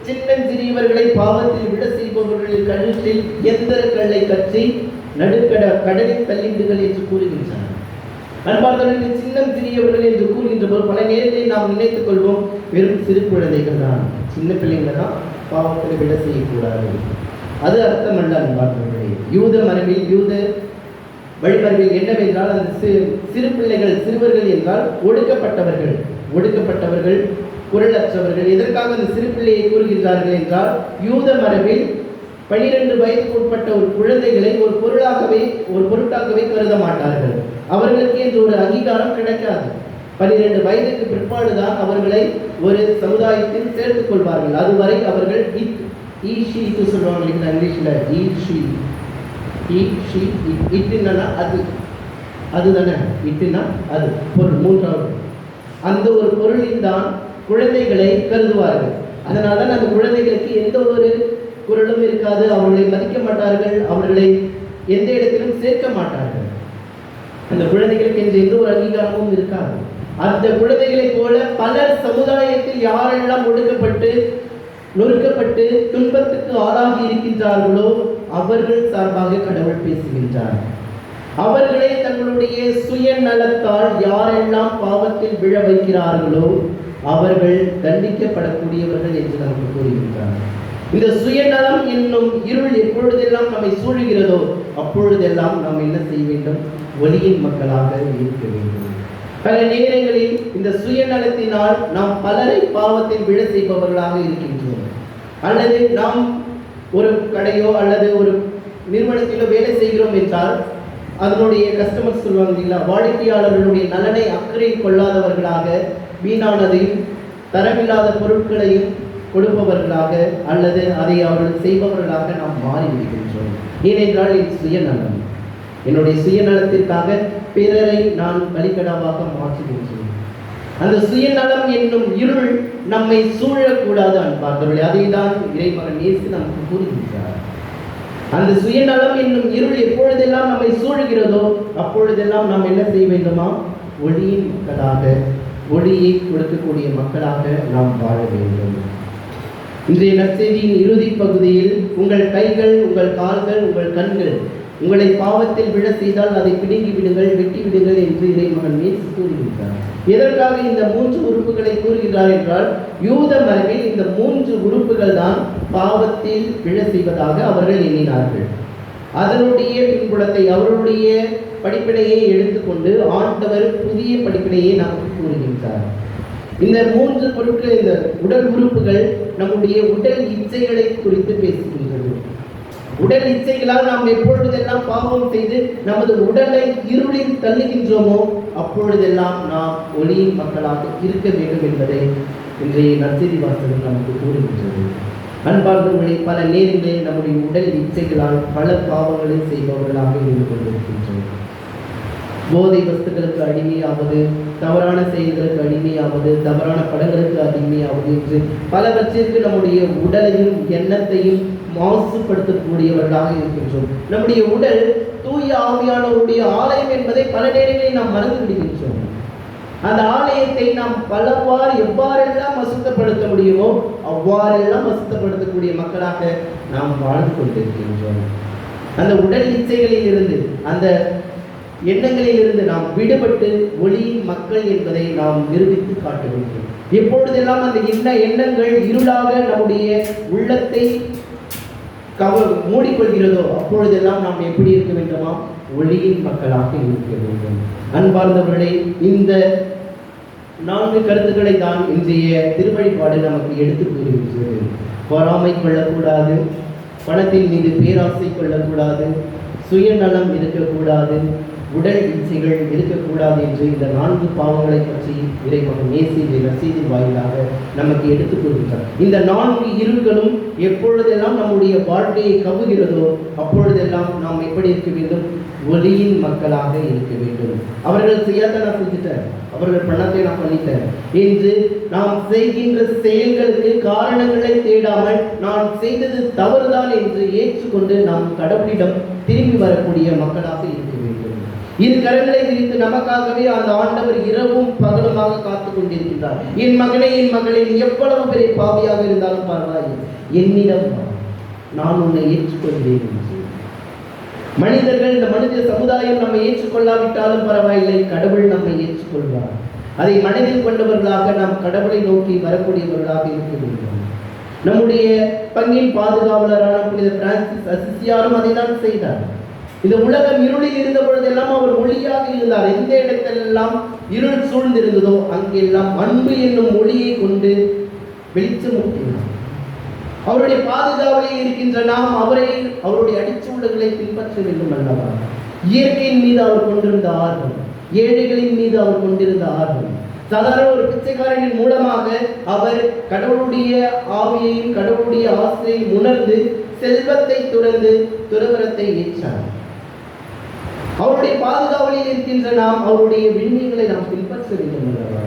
சின்னஞ்சிறியவர்களை பாவத்தில் விட செய்பவர்களின் கழுத்தில் எந்திர கல்லை கற்றி கடலில் தள்ளிவிடுங்கள் என்று கூறுகின்றனர். அன்பார்ந்தவர்கள், சின்னம் சிறியவர்கள் என்று கூறுகின்ற போது பல நேரங்களில் நாம் நினைத்துக் கொள்வோம், வெறும் சிறு குழந்தைகள் தான், சின்ன பிள்ளைங்கள் தான் பாவத்தில் விட செய்யக்கூடாது. அது அர்த்தமல்ல அன்பார்ந்தவர்களே. யூத மரபில், யூத வழிமரபில் என்னவென்றால், அந்த சிறு பிள்ளைகள், சிறுவர்கள் என்றால் ஒடுக்கப்பட்டவர்கள், குரலற்றவர்கள். எதற்காக அந்த சிறு பிள்ளையை கூறுகின்றார்கள் என்றால், யூத மரபில் 12 வயதுக்கு உட்பட்ட ஒரு குழந்தைகளை ஒரு பொருட்டாகவே கருத மாட்டார்கள். அவர்களுக்கு என்று ஒரு அங்கீகாரம் கிடைக்காது. 12 வயதுக்கு பிற்பாடுதான் அவர்களை ஒரு சமுதாயத்தில் சேர்த்துக் கொள்வார்கள். அதுவரை அவர்கள் சொல்லுவாங்க இங்கிலீஷ்ல, அதுதானே இட்டுனா அது பொருள், மூன்றாவது அந்த ஒரு பொருளில் தான் குழந்தைகளை கருதுவார்கள். அதனால்தான் அந்த குழந்தைகளுக்கு எந்த ஒரு குரலும் இருக்காது, அவர்களை மதிக்க மாட்டார்கள், அவர்களை எந்த இடத்திலும் சேர்க்க மாட்டார்கள். அந்த குழந்தைகளுக்கு என்று எந்த ஒரு அங்கீகாரமும் இருக்காது. அந்த குழந்தைகளைப் போல பலர் சமுதாயத்தில் யாரெல்லாம் ஒடுக்கப்பட்டு, நொறுக்கப்பட்டு, துன்பத்துக்கு ஆளாகி இருக்கின்றார்களோ அவர்கள் சார்பாக கடவுள் பேசுகின்றார். அவர்களை தங்களுடைய சுயநலத்தால் யாரெல்லாம் பாவத்தில் விழ வைக்கிறார்களோ அவர்கள் தண்டிக்கப்படக்கூடியவர்கள் என்று நமக்கு கூறுகின்றார். இந்த சுயநலம் என்னும் இருள் எப்பொழுதெல்லாம் நம்மை சூழ்கிறதோ அப்பொழுதெல்லாம் நாம் என்ன செய்ய வேண்டும்? ஒளியின் மக்களாக இருக்க வேண்டும். பல நேரங்களில் இந்த சுயநலத்தினால் நாம் பலரை பாவத்தில் விழ செய்பவர்களாக இருக்கின்றோம். அல்லது நாம் ஒரு கடையோ அல்லது ஒரு நிறுவனத்திலோ வேலை செய்கிறோம் என்றால் அதனுடைய கஸ்டமர் சொல்லுவாங்க இல்லைங்களா, வாடிக்கையாளர்களுடைய நலனை அக்கறை கொள்ளாதவர்களாக, வீணானதையும் தரமில்லாத பொருட்களையும் கொடுப்பவர்களாக அல்லது அதை அவர்கள் செய்பவர்களாக நாம் மாறிவிடுகின்றோம். ஏனென்றால் என் சுயநலம், என்னுடைய சுயநலத்திற்காக பிறரை நான் பலிகடாவாக மாற்றுகின்றேன். அந்த சுயநலம் என்னும் இருள் நம்மை சூழக்கூடாது அன்பார்களே. அதை தான் இறைமகன் இயேசு நமக்கு கூறுகின்றார். அந்த சுயநலம் என்னும் இருள் எப்பொழுதெல்லாம் நம்மை சூழ்கிறதோ அப்பொழுதெல்லாம் நாம் என்ன செய்ய வேண்டுமா? ஒளியின் மக்களாக, ஒளியை கொடுக்கக்கூடிய மக்களாக நாம் வாழ வேண்டும். இன்றைய நற்செய்தியின் இறுதி பகுதியில், உங்கள் கைகள், உங்கள் கால்கள், உங்கள் கண்கள் உங்களை பாவத்தில் விழ செய்தால் அதை பிடுங்கி விடுங்கள், வெட்டி விடுங்கள் என்று இறைமகன் இயேசு கூறுகின்றார். எதற்காக இந்த 3 உறுப்புகளை கூறுகின்றார் என்றால், யூத மரபில் இந்த 3 உறுப்புகள் தான் பாவத்தில் விழ செய்வதாக அவர்கள் எண்ணினார்கள். அதனுடைய பின்புலத்தை, அவருடைய படிப்பினையை எடுத்துக்கொண்டு ஆண்டவர் புதிய படிப்பினையை நமக்கு கூறுகின்றார். இந்த 3 பொருட்கள், இந்த உடல் உறுப்புகள் நம்முடைய உடல் இச்சைகளை குறித்து பேசுகின்றது. உடல் இச்சைகளால் நாம் எப்பொழுதெல்லாம் பாவம் செய்து நமது உடலை இருளில் தள்ளுகின்றோமோ அப்பொழுதெல்லாம் நாம் ஒளியின் மக்களாக இருக்க வேண்டும் என்பதை இன்றைய நற்செய்தி வாசகம் நமக்கு கூறுகின்றது. அன்பார்ந்தவர்களே, பல நேரங்களில் நம்முடைய உடல் இச்சைகளால் பல பாவங்களை செய்பவர்களாக இருந்து கொண்டிருக்கின்றோம். போதை வஸ்துக்களுக்கு அடிமையாவது, தவறான செயல்களுக்கு அடிமையாவது, தவறான படங்களுக்கு அடிமையாவது என்று பலவற்றிற்கு நம்முடைய உடலையும் எண்ணத்தையும் மாசுபடுத்தக்கூடியவர்களாக இருக்கின்றோம். நம்முடைய உடல் தூய ஆவியானவருடைய ஆலயம் என்பதை பல நேரங்களில் நாம் மறந்து விடுகின்றோம். அந்த ஆலயத்தை நாம் எவ்வாறெல்லாம் அசுத்தப்படுத்த முடியுமோ அவ்வாறெல்லாம் அசுத்தப்படுத்தக்கூடிய மக்களாக நாம் வாழ்ந்து கொண்டிருக்கின்றோம். அந்த உடல் இச்சைகளில் இருந்து, அந்த எண்ணங்களில் இருந்து நாம் விடுபட்டு ஒளியின் மக்கள் என்பதை நாம் நிரூபித்து காட்ட வேண்டும். எப்பொழுதெல்லாம் அந்த எண்ணங்கள் இருளாக நம்முடைய உள்ளத்தை மூடிக்கொள்கிறதோ அப்பொழுதெல்லாம் நாம் எப்படி இருக்க வேண்டுமா? ஒளியின் மக்களாக இருக்க வேண்டும். அன்பார்ந்தவர்களே, இந்த 4 கருத்துக்களை தான் இன்றைய திருவழிபாடு நமக்கு எடுத்து கூறுகின்றது. பொறாமை கொள்ளக்கூடாது, பணத்தின் மீது பேராசை கொள்ளக்கூடாது, சுயநலம் இருக்கக்கூடாது, உடல் இச்சைகள் இருக்கக்கூடாது என்று இந்த 4 பாவங்களை பற்றி இறைவன் நசீதின் வாயிலாக நமக்கு எடுத்துக் கூறுகின்றார். இந்த 4 இருள்களும் எப்பொழுதெல்லாம் நம்முடைய வாழ்க்கையை கவுகிறதோ அப்பொழுதெல்லாம் நாம் எப்படி இருக்க வேண்டும்? ஒளியின் மக்களாக இருக்க வேண்டும். அவர்கள் செய்யாத நான் செஞ்சுட்டேன், அவர்கள் பணத்தை நான் பண்ணிட்டேன் என்று நாம் செய்கின்ற செயல்களுக்கு காரணங்களை தேடாமல் நான் செய்தது தவறுதான் என்று ஏற்றுக்கொண்டு நாம் கடவுளிடம் திரும்பி வரக்கூடிய மக்களாக இருக்க வேண்டும். இரு கரங்களை விரித்து நமக்காகவே அந்த ஆண்டவர் இரவும் பகலுமாக காத்துக் கொண்டிருக்கிறார். என் மகனே, என் மகளே, எவ்வளவு பெரிய பாவியாக இருந்தாலும் பரவாயில்லை, என்னிடம் நான் உன்னை ஏற்றுக்கொள்கிறேன் என்று. மனிதர்கள், இந்த மனித சமுதாயம் நம்மை ஏற்றுக்கொள்ளாவிட்டாலும் பரவாயில்லை, கடவுள் நம்மை ஏற்றுக்கொள்வார். அதை மனதில் கொண்டவர்களாக நாம் கடவுளை நோக்கி வரக்கூடியவர்களாக இருக்க வேண்டும். நம்முடைய பங்கின் பாதுகாவலரான புனித பிரான்சிஸ் அசிசியாரும் அதை தான் செய்தார். இந்த உலகம் இருளில் இருந்த பொழுதெல்லாம் அவர் ஒளியாக இருந்தார். எந்த இடத்தெல்லாம் இருள் சூழ்ந்திருந்ததோ அங்கெல்லாம் அன்பு என்னும் ஒளியை கொண்டு வெளிச்சமூட்டினார். அவருடைய பாதுகாவலில் இருக்கின்ற நாம் அவருடைய அடிச்சூழல்களை பின்பற்ற வேண்டும் அல்லவா? இயற்கையின் மீது அவர் கொண்டிருந்த ஆர்வம், ஏழைகளின் மீது அவர் கொண்டிருந்த ஆர்வம், சாதாரண ஒரு பிச்சைக்காரனின் மூலமாக அவர் கடவுளுடைய ஆவியையும் கடவுளுடைய ஆசையையும் உணர்ந்து செல்வத்தை துறந்து துறவரத்தை ஏற்றார். அவருடைய பாதுகாவலில் இருக்கின்ற நாம் அவருடைய விண்மீன்களை நாம் பின்பற்ற வேண்டும் அல்லவா?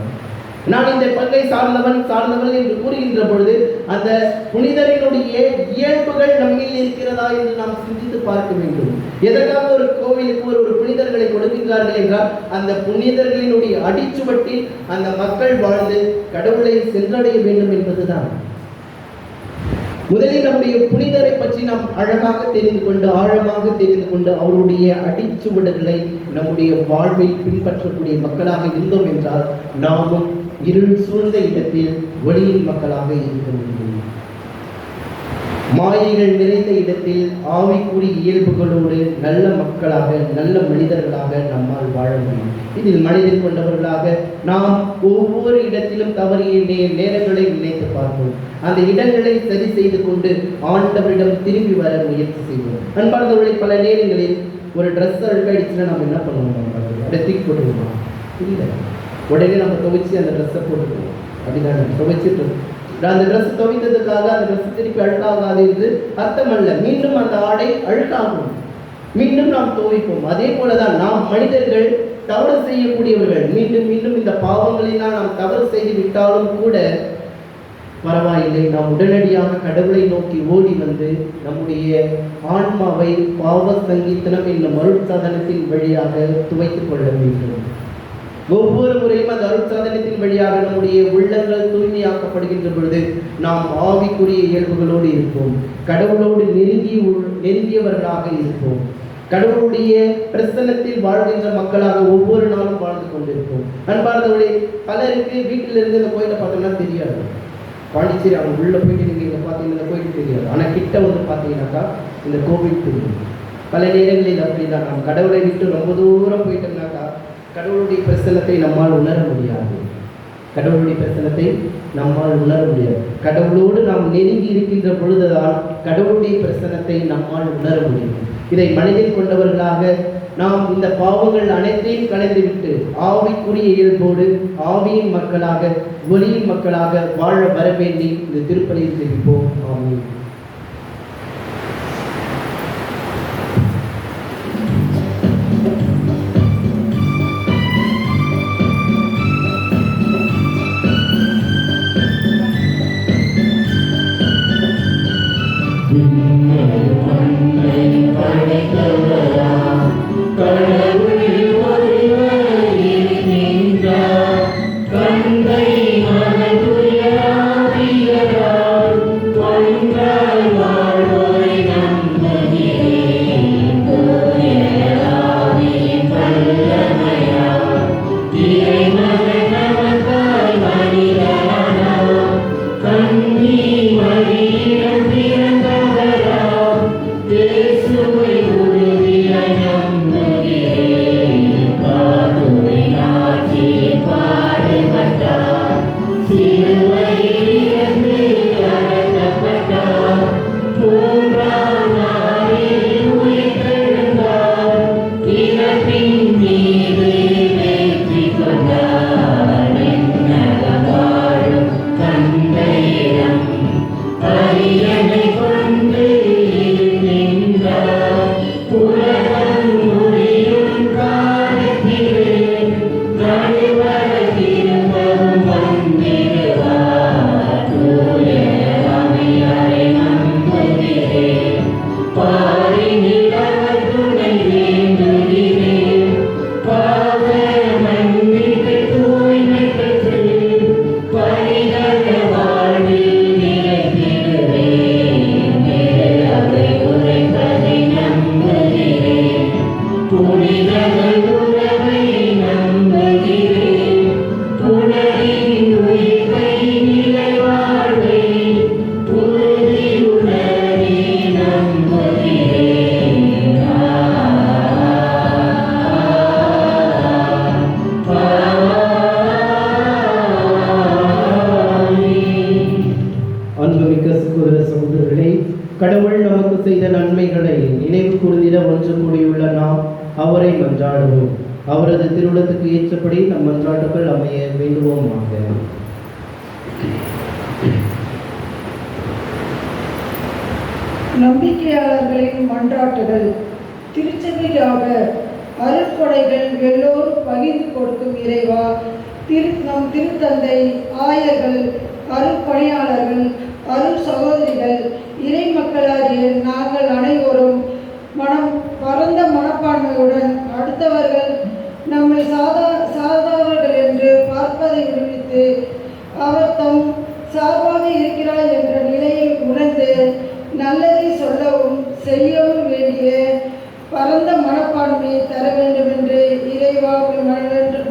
நான் இந்த பங்கை சார்ந்தவன் என்று கூறுகின்ற பொழுது அந்த புனிதரினுடைய இயல்புகள் நம்மில் இருக்கிறதா என்று நாம் சிந்தித்து பார்க்க வேண்டும். எதற்காக ஒரு கோவிலுக்கு ஒரு புனிதர்களை கொடுக்கின்றார்கள் என்றால் அந்த புனிதர்களினுடைய அடிச்சுவட்டில் அந்த மக்கள் வாழ்ந்து கடவுளை சென்றடைய வேண்டும் என்பதுதான். முதலில் நம்முடைய புனிதரை பற்றி நாம் அழகாக தெரிந்து கொண்டு ஆழமாக தெரிந்து கொண்டு அவருடைய அடிச்சுவடுகளை நம்முடைய வாழ்வில் பின்பற்றக்கூடிய மக்களாக இருந்தோம் என்றால் நாமும் இருள் சூழ்ந்த இடத்தில் ஒளியின் மக்களாக இருக்க முடியும். மாயைகள் நிறைந்த இடத்தில் ஆவிக்குரிய இயல்புகளோடு நல்ல மக்களாக நல்ல மனிதர்களாக நம்மால் வாழ முடியும். இதில் மனிதர் கொண்டவர்களாக நாம் ஒவ்வொரு இடத்திலும் தவறிய நேரங்களை நினைத்து பார்ப்போம். அந்த இடங்களை சரி செய்து கொண்டு ஆண்டவரிடம் திரும்பி வர முயற்சி செய்வோம். அன்பார்ந்தவர்களை, பல நேரங்களில் ஒரு ட்ரெஸ் அழுக்காயிடுச்சுன்னா நம்ம என்ன பண்ணுவோம்? தூக்கி போட்டுருவோம். இல்லை, உடனே நம்ம துவைச்சி அந்த ட்ரெஸ்ஸை போட்டுருவோம். அப்படிதான் துவைச்சிட்டு அந்த ட்ரெஸ் துவைத்ததுக்காக அந்த ட்ரெஸ் திருப்பி அழுக்காகாது என்று அர்த்தம் அல்ல. மீண்டும் அந்த ஆடை அழுக்காகும், மீண்டும் நாம் துவைப்போம். அதே போலதான் நாம் மனிதர்கள் தவறு செய்யக்கூடியவர்கள். மீண்டும் மீண்டும் இந்த பாவங்களினால் நாம் தவறு செய்து விட்டாலும் கூட பரவாயில்லை, நாம் உடனடியாக கடவுளை நோக்கி ஓடி வந்து நம்முடைய ஆன்மாவை பாவ சங்கீதனம் என்னும் அருட்சாதனத்தின் வழியாக துவைத்துக் கொள்ள வேண்டும். ஒவ்வொரு முறையும் அந்த அருட்சாதனத்தின் வழியாக நம்முடைய உள்ளங்கள் தூய்மையாக்கப்படுகின்ற பொழுது நாம் ஆவிக்குரிய இயல்புகளோடு இருப்போம், கடவுளோடு நெருங்கியவர்களாக இருப்போம், கடவுளுடைய பிரசன்னத்தில் வாழ்கின்ற மக்களாக ஒவ்வொரு நாளும் வாழ்ந்து கொண்டிருப்போம். அன்பார்ந்தவர்களே, பலருக்கு வீட்டிலிருந்து இந்த கோயிலை பார்த்தோம்னா தெரியாது. பாண்டிச்சேரி அவங்க உள்ளே போயிட்டு நீங்கள் இங்கே பார்த்தீங்கன்னா இந்த கோயில் தெரியாது. ஆனால் கிட்ட வந்து பார்த்தீங்கன்னாக்கா இந்த கோவில் தெரியும். பல நேரங்களில் அப்படி தான் நாம் கடவுளை விட்டு ரொம்ப தூரம் போயிட்டோம்னாக்கா கடவுளுடைய பிரசன்னத்தை நம்மால் உணர முடியாது. கடவுளுடைய பிரசன்னத்தை நம்மால் உணர முடியாது. கடவுளோடு நாம் நெருங்கி இருக்கின்ற பொழுதுதான் கடவுளுடைய பிரசன்னத்தை நம்மால் உணர முடியும். இதை மனதில் கொண்டவர்களாக நாம் இந்த பாவங்கள் அனைத்தையும் கலைந்துவிட்டு ஆவிக்குரிய இயல்போடு ஆவியின் மக்களாக ஒளியின் மக்களாக வாழ வர வேண்டி இந்த திருப்பலியில் தெரிவிப்போம். ஆமென். தந்தை மகன் தூய ஆவியார் ஒன்றாய் அவரை மன்றாடுவோம். அவரது திருவுளத்துக்கு ஏற்றபடி நம் மன்றாட்டுகள் அமைய வேண்டுவோமாக. நம்பிக்கையாளர்களின் மன்றாட்டுகள். திருச்சபையாக அருட்கொடைகள் எல்லோரும் பகிர்ந்து கொடுக்கும் இறைவா, நம் திருத்தந்தை, ஆயர்கள், அருட்பணியாளர்கள், அருள் சகோதரிகள், இறை மக்களாகிய நாங்கள் அனைவரும் பரந்த மனப்பான்மையுடன் அடுத்தவர்கள் நம்மை சாதாவர்கள் என்று பார்ப்பதை விடுவித்து அவர் தம் சார்பாக இருக்கிறார் என்ற நிலையை உணர்ந்து நல்லதை சொல்லவும் செய்யவும் வேண்டிய பரந்த மனப்பான்மையை தர வேண்டும் என்று இறைவா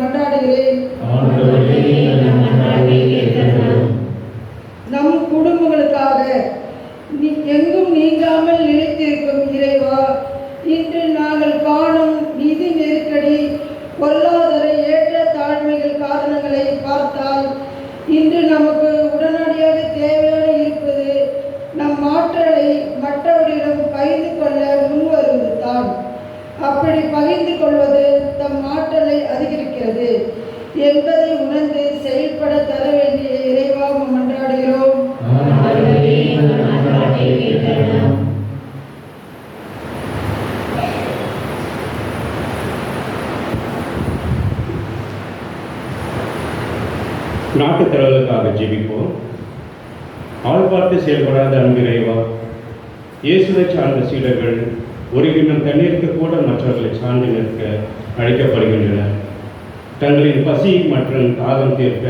மன்றாடுகிறேன். நம் குடும்பங்களுக்காக எங்கும் நீங்காமல் நிலைத்திருக்கும் இறைவா, இன்று நாங்கள் காணும் நிதி நெருக்கடி, பொருளாதார ஏற்ற தாழ்மைகள் காரணங்களை பார்த்தால் இன்று நமக்கு உடனடியாக தேவையான இருப்பது நம் ஆற்றலை மற்றவர்களிடம் பகிர்ந்து கொள்ள முன்வருவது தான். அப்படி பகிர்ந்து கொள்வது தம் ஆற்றலை அதிகரிக்கிறது என்பதை உணர்ந்து செயல்பட தர வேண்டிய இறைவா மன்றாடுகிறோம். நாட்டுத் தலைவர்களுக்காக ஜெபிப்போம். ஆள்பார்த்து செயல்படாத அன்பு இறைவா, இயேசுவை சார்ந்த சீடர்கள் ஒரு கிண்ணம் தண்ணீருக்கு கூட மற்றவர்களை சார்ந்து நிற்க அழைக்கப்படுகின்றனர். தங்களின் பசி மற்றும் தாகம் தீர்க்க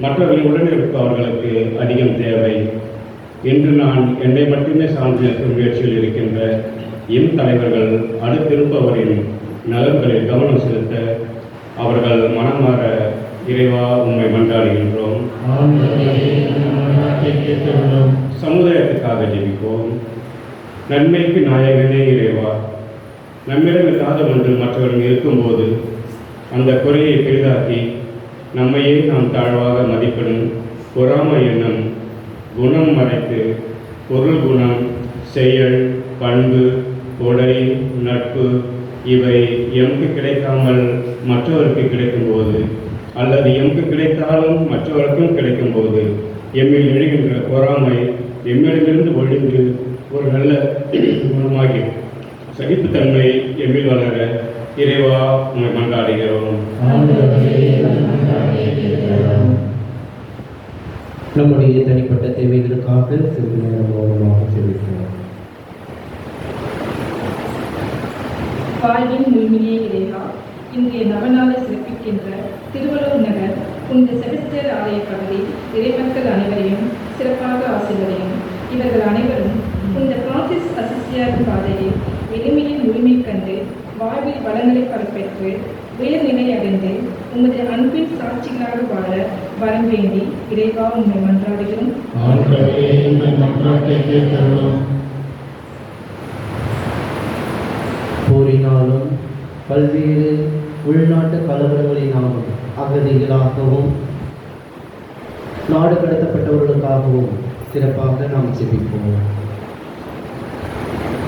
மற்றவர்களின் உடனிருப்பு அவர்களுக்கு அதிகம் தேவை. இன்று நான் என்னை மட்டுமே சார்ந்து நிற்கும் முயற்சியில் இருக்கின்ற எம் தலைவர்கள் அடுத்திருப்பவரின் நலன்களில் கவனம் செலுத்த அவர்கள் மனமாற இறைவா உண்மை மன்றாடுகின்றோம். சமுதாயத்துக்காக ஜெபிப்போம். நன்மைக்கு நாயகனே இறைவா, நம்மிடம் இல்லாத ஒன்று மற்றவர்கள் இருக்கும்போது அந்த குறையை பெரிதாக்கி நம்மையே நாம் தாழ்வாக மதிப்பிடும் பொறாமை எண்ணம் குணம் மறைத்து பொருள் குணம், செயல், பண்பு, கொடை, நட்பு இவை எமக்கு கிடைக்காமல் மற்றவருக்கு கிடைக்கும்போது அல்லது எமக்கு கிடைத்தாலும் மற்றவருக்கும் கிடைக்கும்போது எம்மில் எழுகின்ற பொறாமை எம்மிடமிருந்து ஒழிந்து ஒரு நல்ல குணமாகி சகிப்புத்தன்மை எம்மில் வளர இறைவா உண்மை மன்றாடுகிறோம். நம்முடைய தனிப்பட்ட தேவைகளுக்காக சிறிது நேரம் மௌனமாக செலுத்துவோம். வாழ்வின் முழுமையே இறைவா, இன்றைய நவநாளை சிறப்பிக்கின்ற திருவள்ளூர் நகர் புனித செபஸ்தியர் ஆலய பகுதி இறைமக்கள் அனைவரையும் சிறப்பாக ஆசீர்வதியும். இவர்கள் அனைவரும் புனித பிரான்சிஸ் அசிசியாரின் பாதையில் எளிமையின் உரிமை கண்டு வாழ்வில் வளங்களை பரப்பெற்று உயர்நிலை அடைந்து உமது அன்பின் சாட்சிகளாக வாழ வரம் வேண்டி இறைவா உண்மை மன்றாடுகிறோம். போரினாலும் பல்வேறு உள்நாட்டு கலவரங்களினாலும் அகதிகளாகவும் நாடு கடத்தப்பட்டவர்களுக்காகவும் சிறப்பாக நாம் ஜெபிப்போம்.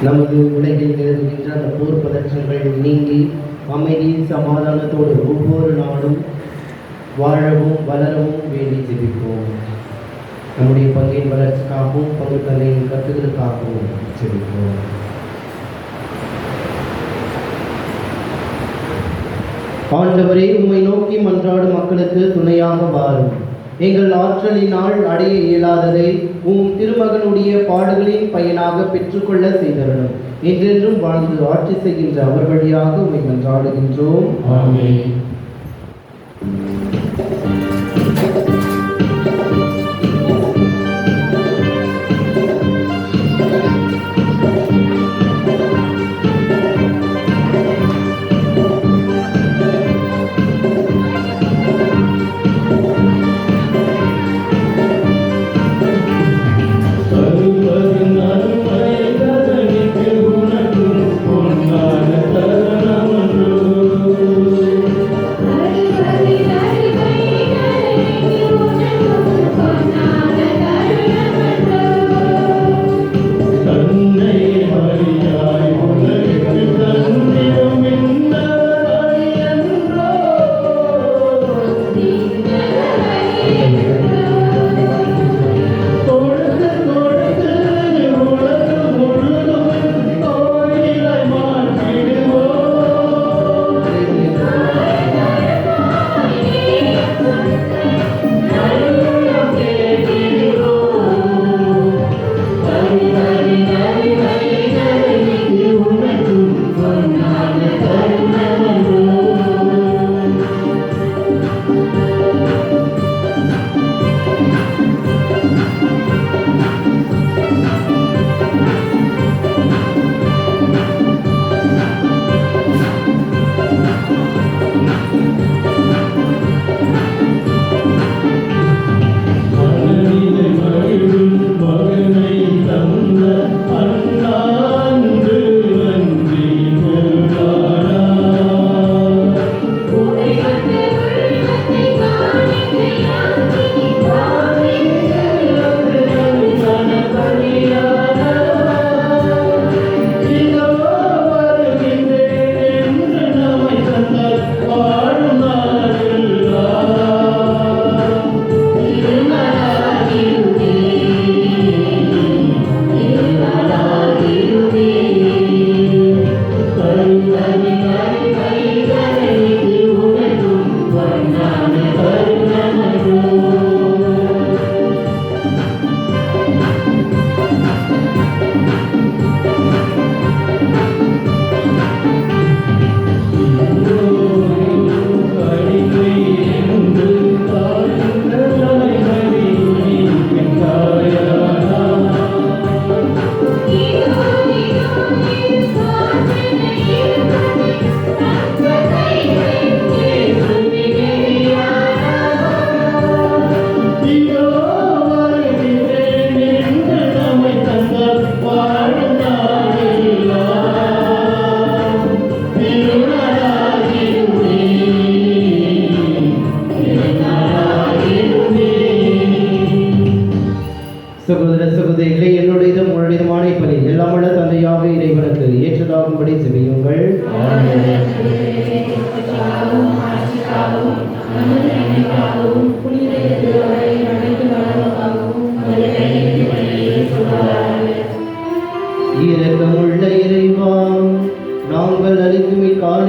நமது உலகில் நிலவுகின்ற அந்த போர் பதற்றங்கள் நீங்கி அமைதி சமாதானத்தோடு ஒவ்வொரு நாளும் வாழவும் வளரவும் வேண்டி ஜெபிப்போம். நம்முடைய பங்கின் வளர்ச்சிக்காகவும் பங்கு தந்தையின் கருத்துக்களுக்காகவும் ஜெபிப்போம். ஆண்டவரே, உம்மை நோக்கி மன்றாடும் மக்களுக்கு துணையாக வாரும். எங்கள் ஆற்றலினால் அடைய இயலாததை உம் திருமகனுடைய பாடுகளின் பயனாக பெற்றுக்கொள்ள செய்தரணும். என்றென்றும் வாழ்ந்து ஆட்சி செய்கின்ற அவர் வழியாக உம்மை மன்றாடுகின்றோம். ஆமென். Hari hari hari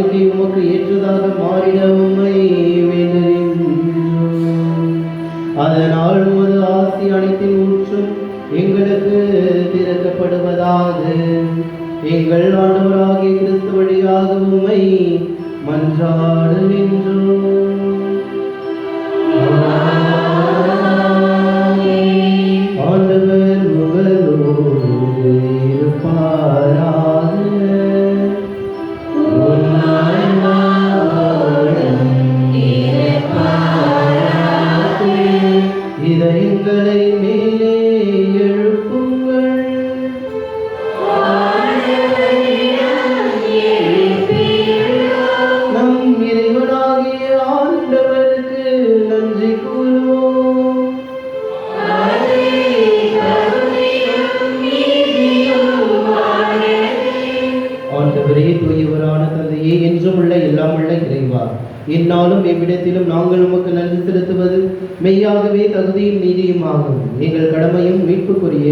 காணிக்கை உமக்கு ஏற்றதாக மாறிட உம்மை வேண்டுகின்றோம். அதனால் உமது ஆசி அனைத்தின் ஊற்றும் எங்களுக்கு திறக்கப்படுவதாக. எங்கள் ஆண்டவராகிய கிறிஸ்து வழியாக உம்மை மன்றாடுகின்றோம். ஆண்டவர் உங்களோடு இருப்பாராக. இதயங்களை மேலே எழுப்புங்கள். நம் இறைவனாகிய ஆண்டவருக்கு நன்றி கூறுவோம். ஆண்டவரே, தூயவரான தந்தையே, என்றும் உள்ள எல்லாம் உள்ள இறைவா, இந்நாளும் எவ்விடத்திலும் நாங்கள் உமக்கு நன்றி செலுத்துவது மெய்யாகவே தகுதியும் நீதியுமாகும். எங்கள் கடமையும் மீட்புக்குரிய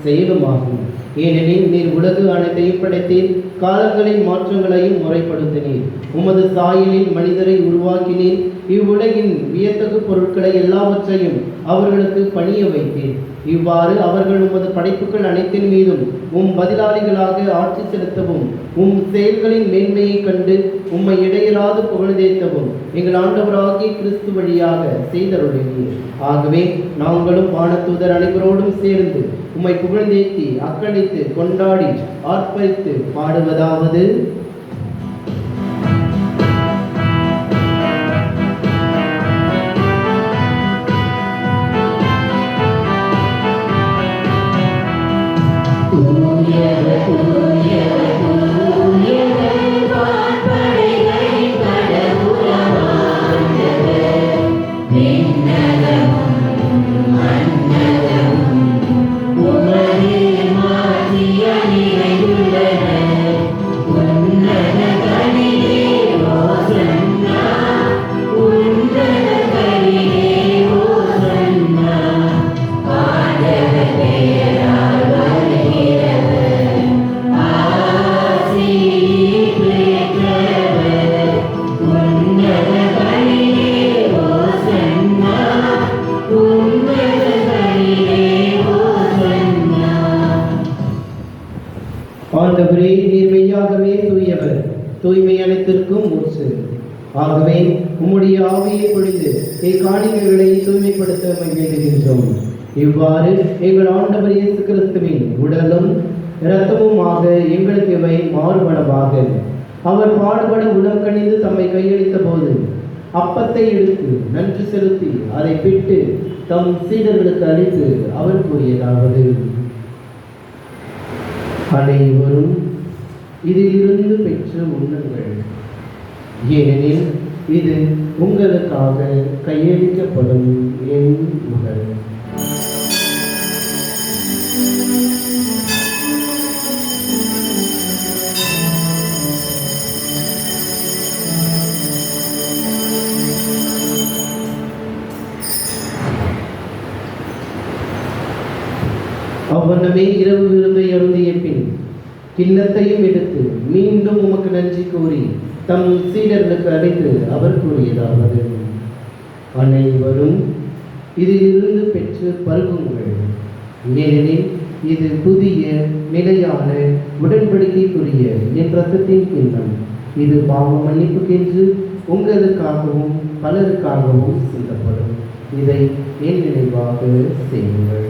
செயலுமாகும். ஏனெனில் நீர் உலகு அனைத்தையும் படைத்தீர், காலங்களின் மாற்றங்களையும் முறைப்படுத்தினீர். உமது சாயலில் மனிதரை உருவாக்கினீர். இவ்வுலகின் வியத்தகு பொருட்களை எல்லாவற்றையும் அவர்களுக்கு பணிய வைத்தீர். இவ்வாறு அவர்கள் உமது படைப்புகள் அனைத்தின் மீதும் பதிலாளிகளாக ஆட்சி செலுத்தவும் செயல்களின் மேன்மையை கண்டு உம்மை இடையராது புகழ்ந்தேற்றவும் எங்கள் ஆண்டவராகிய கிறிஸ்து வழியாக செய்தருளினீர். ஆகவே நாங்களும் வானதூதர் அனைவரோடும் சேர்ந்து உம்மை புகழ்ந்தேத்தி அக்களித்து கொண்டாடி ஆர்ப்பரித்து பாடுவதாவது: ஆண்டவரே, நீர் மெய்யாகவே தூயவர், தூய்மை அனைத்திற்கும் ஊற்று. ஆகவே உம்முடைய ஆவியை பொழிந்து இக்காணிக்கைகளை தூய்மைப்படுத்த வேண்டுகின்றோம். இவ்வாறு எங்கள் ஆண்டவர் இயேசு கிறிஸ்துவின் உடலும் இரத்தமுமாக எங்களுக்கு இவை மாறுபடமாக. அவர் பாடுபட உடல் கணிந்து தம்மை கையளித்த போது அப்பத்தை எடுத்து நன்றி செலுத்தி அதை பிட்டு தம் சீடர்களுக்கு அளித்து அவர் கூறியதாவது: அனைவரும் இதிலிருந்து பெற்று உண்ணுங்கள், ஏனெனில் இது உங்களுக்காக கையளிக்கப்படும் என் உடல். அவ்வண்ணமே இரவு விருந்தை அருந்திய பின் கிண்ணத்தையும் எடுத்து மீண்டும் உமக்கு நன்றி கூறி தம் சீடர்களுக்கு அழைத்து அவர் கூறியதாவது: அனைவரும் இதிலிருந்து பெற்று பருகுங்கள், ஏனெனில் இது புதிய நிலையான உடன்படிக்கைக்குரிய என் இரத்தத்தின் கிண்ணம். இது பாவ மன்னிப்புக்கென்று உங்களுக்காகவும் பலருக்காகவும் சிந்தப்படும். இதை என் நினைவாக செய்யுங்கள்.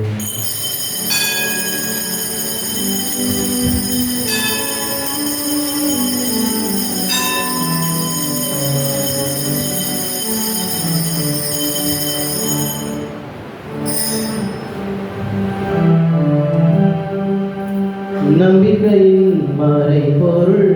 நம்பிக்கையின் மறைபொருள்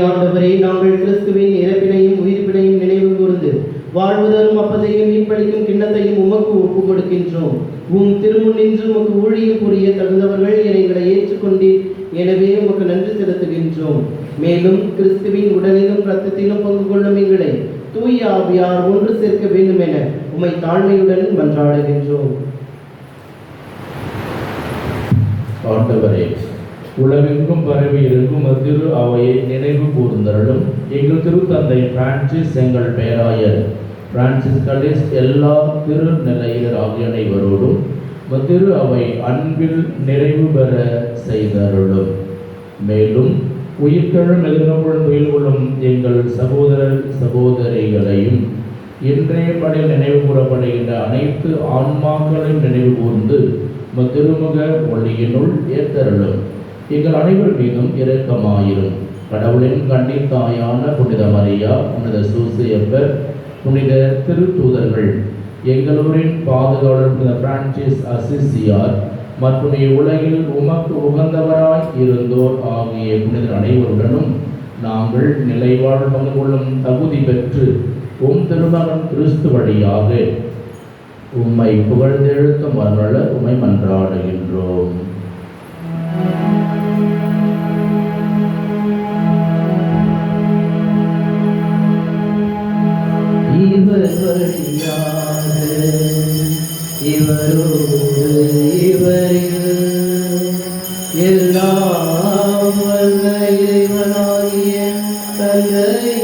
ஆண்டவரே, நாங்கள் கிறிஸ்துவின் இறப்பினையும் உயிர்ப்பினையும் நினைவு கூர்ந்து தகுதியற்றோம். உம் திருமுன் நின்று உமக்கு ஊழியம் புரிய தகுந்தவர்கள் என எங்களை ஏற்றுக்கொண்டீர். எனவே உமக்கு நன்றி செலுத்துகின்றோம். மேலும் கிறிஸ்துவின் உடலிலும் இரத்தத்திலும் பங்கு கொள்ளும் எங்களை தூய ஆவியார் ஒன்று சேர்க்க வேண்டும் என உம்மை தாழ்மையுடன் மன்றாடுகின்றோம். ஆண்டவரே, உலகெங்கும் பரவி இருக்கும் திரு அவையை நினைவு கூர்ந்தருளும். எங்கள் திருத்தந்தை பிரான்சிஸ், எங்கள் பேராயர் பிரான்சிஸ் கலிஸ், எல்லா திருநிலையர் ஆகிய அனைவரோடும் திரு அவை அன்பில் நிறைவு பெற செய்தருளும். மேலும் உயிர்த்தெழும் எதிர்கொள்ளும் உயிர் கொள்ளும் எங்கள் சகோதரர் சகோதரிகளையும் இன்றைய படையில் நினைவு கூறப்படுகின்ற அனைத்து ஆன்மாக்களையும் நினைவு கூர்ந்து திருமுக ஒளியினுள் ஏற்றருளும். எங்கள் அனைவர் மீதும் இரக்கமாயிரும். கடவுளின் கன்னித்தாயான புனித மரியா, புனித சூசையப்பர், புனித திருத்தூதர்கள், எங்களூரின் பாதுகாவலர் புனித பிரான்சிஸ் அசிசியார் மற்றும் இவ்வுலகில் உமக்கு உகந்தவராய் இருந்தோர் ஆகிய புனிதர் அனைவருடனும் நாங்கள் நிலைவாழ் பங்கு கொள்ளும் தகுதி பெற்று உம் திருமகன் கிறிஸ்து வழியாக உம்மை புகழ்ந்தெழுத்தும் வரல உம்மை மன்றாடுகின்றோம். இவர் வழியாக இவரோடு இவரில் எல்லாம் வல்ல இறைவனாகிய தந்தையே,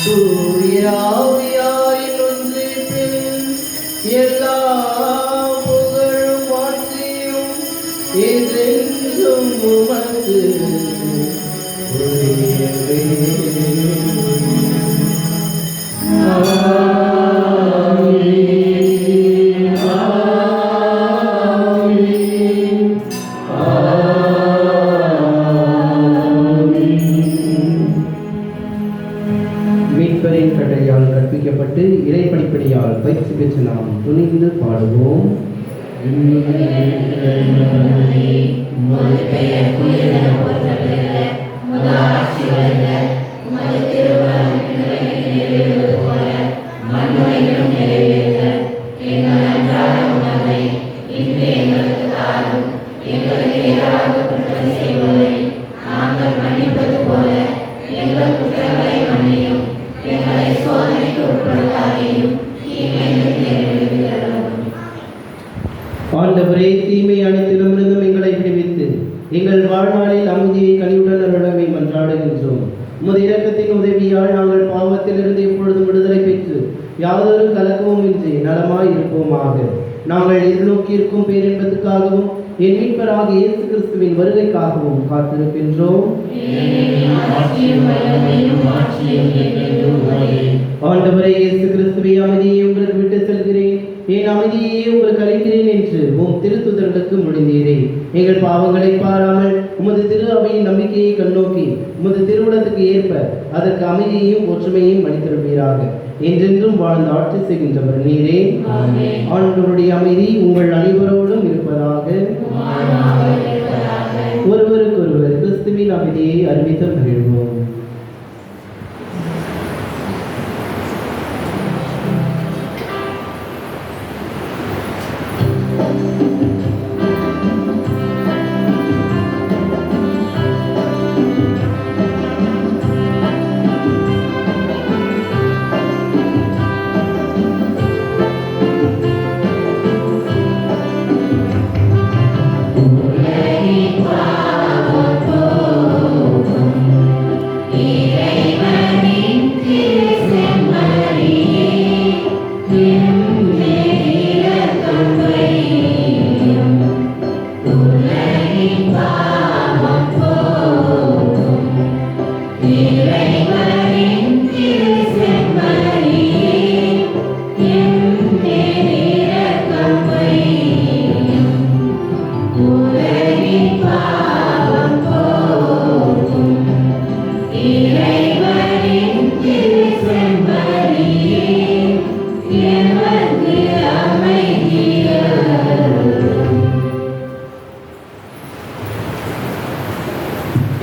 தூய ஆவியாரின் ஒன்றிப்பில் எல்லா புகழும் ஆட்சியும் என்றென்றும் உமக்கு உரியவே. மீட்பரின் கட்டளையால் கற்பிக்கப்பட்டு இறைப்படிப்படியால் பயிற்சி பெற்று நாம் துணிந்து பாடுவோம். ஆண்டவரே, தீமை அனைத்திலுமிருந்தும் எங்களை விடுவித்து எங்கள் வாழ்நாளில் அமைதியை கனிவுடன் அருளமை மன்றாடுகின்றோம். உமது இரக்கத்தின் உதவியால் நாங்கள் பாவத்திலிருந்து எப்பொழுதும் விடுதலை பெற்று யாதொரு கலக்கமும் இன்றி நலமாய் இருப்போமாக. நாங்கள் எதிர்நோக்கியிருக்கும் பேரின்பத்துக்காகவும் என் மீட்பராக இயேசு கிறிஸ்துவின் வருகைக்காகவும் காத்திருக்கின்றோம். ஆண்டவரே இயேசு கிறிஸ்துவை, அமைதியை உங்களுக்கு விட்டு செல்கிறேன், என் அமைதியை உங்களுக்கு அளிக்கிறேன் என்று உம் திருத்துதர்களுக்கு மொழிந்தீரே. எங்கள் பாவங்களை பாராமல் உமது திரு அவையின் நம்பிக்கையை கண்ணோக்கி உமது திருவுளத்துக்கு ஏற்ப அதற்கு அமைதியையும் ஒற்றுமையையும் அளித்திருப்பீராக. என்றென்றும் வாழ்ந்து ஆட்சி செய்கின்றவர் நீரே. ஆண்டவருடைய அமைதி உங்கள் அனைவரோடும் இருப்பதாக. ஒருவருக்கொருவர் கிறிஸ்துவின் அமைதியை அறிவித்து மகிழ்வோம்.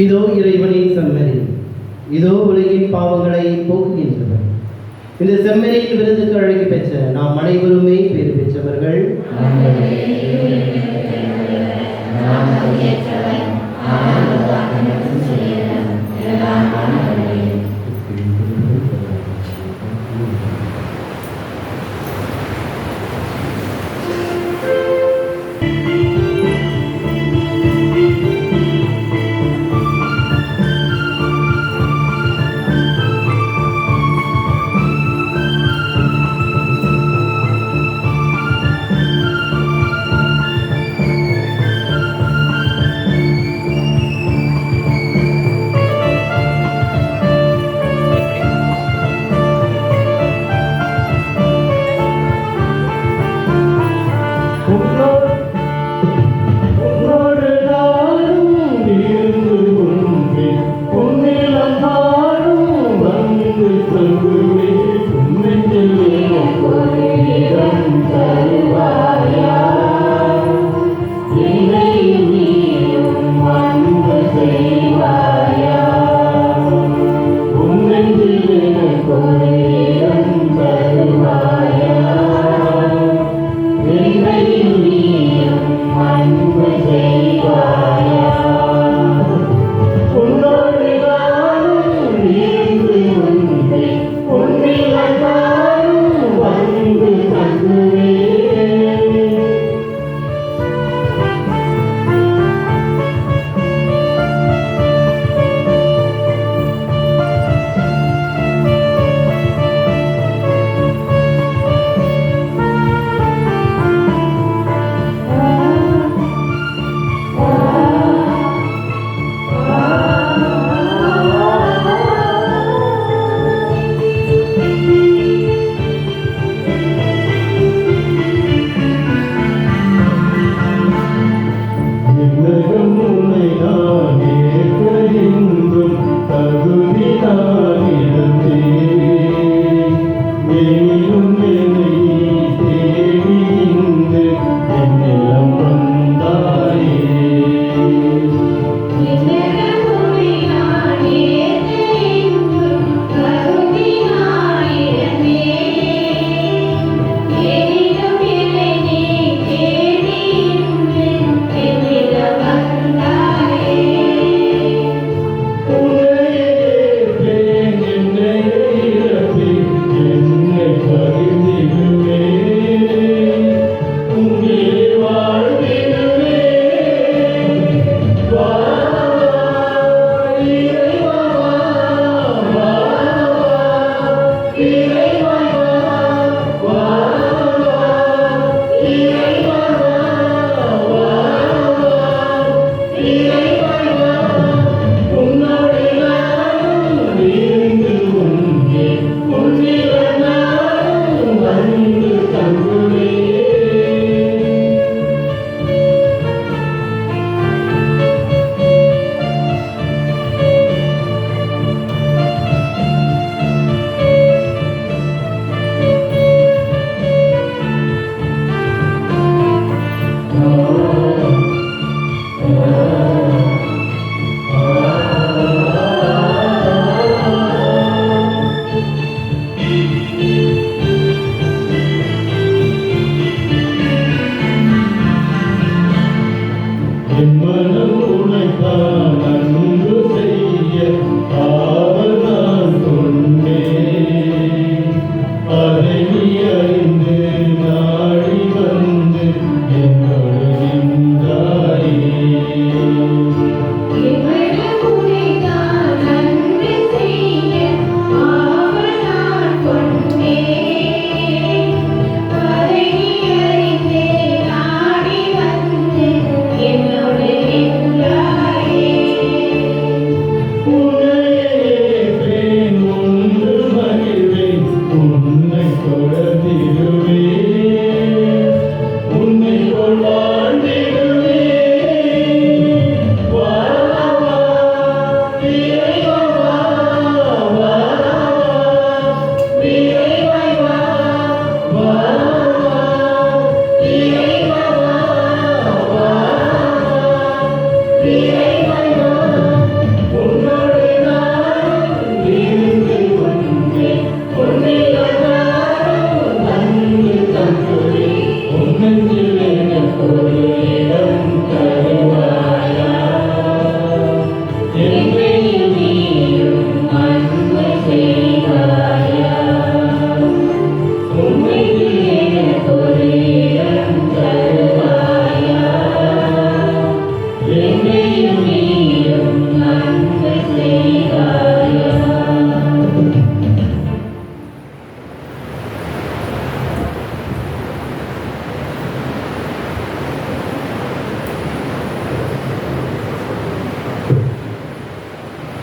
இதோ இறைவனின் செம்மறி, இதோ உலகின் பாவங்களை போக்குகின்றவர். இந்த செம்மறியின் விருதுக்கு அழைக்க பெற்ற நாம் அனைவருமே பேறு பெற்றவர்கள்.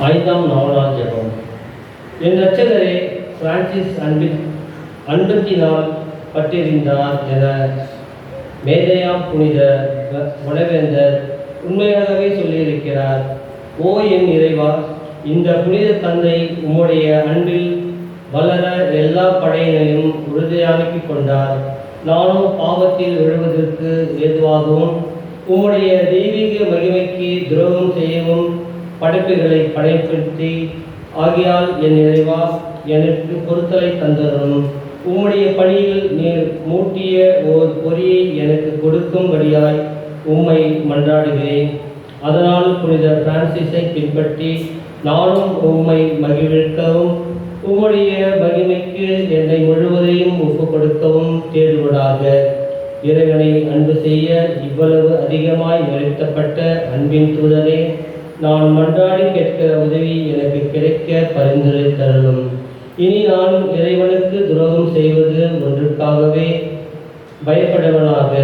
5ஆம் நாளாம் ஜெபம். என் இரட்சகரே, பிரான்சிஸ் அன்பத்தினால் பட்டிருந்தார் என மேதையாம் புனித வடவேந்தர் உண்மையாகவே சொல்லியிருக்கிறார். ஓ என் இறைவா, இந்த புனித தந்தை உம்முடைய அன்பில் வளர எல்லா படையினையும் உறுதியாக்கி கொண்டார். நானும் பாவத்தில் விழுவதற்கு ஏதுவாகவும் உம்முடைய தெய்வீக மகிமைக்கு துரோகம் செய்யவும் படைப்புகளை படைப்படுத்தி ஆகியால் என் இறைவா, எனக்கு பொறுத்தலை தந்தரும். உம்முடைய பணியில் நீர் மூட்டிய ஓர் பொறியை எனக்கு கொடுக்கும்படியாய் உம்மை மன்றாடுகிறேன். அதனால் புனித பிரான்சிஸை பின்பற்றி நானும் உம்மை மகிழ்விக்கவும் உம்முடைய மகிமைக்கு என்னை முழுவதையும் ஒப்புக் கொடுக்கவும் தேடுவதாக. இறைவனை அன்பு செய்ய இவ்வளவு அதிகமாய் நிறுத்தப்பட்ட அன்பின் தூதனே, நான் மன்றாடி கேட்க உதவி எனக்கு கிடைக்க பரிந்துரை தரலும். இனி நான் இறைவனுக்கு துரோகம் செய்வது ஒன்றுக்காகவே பயப்படவனாக,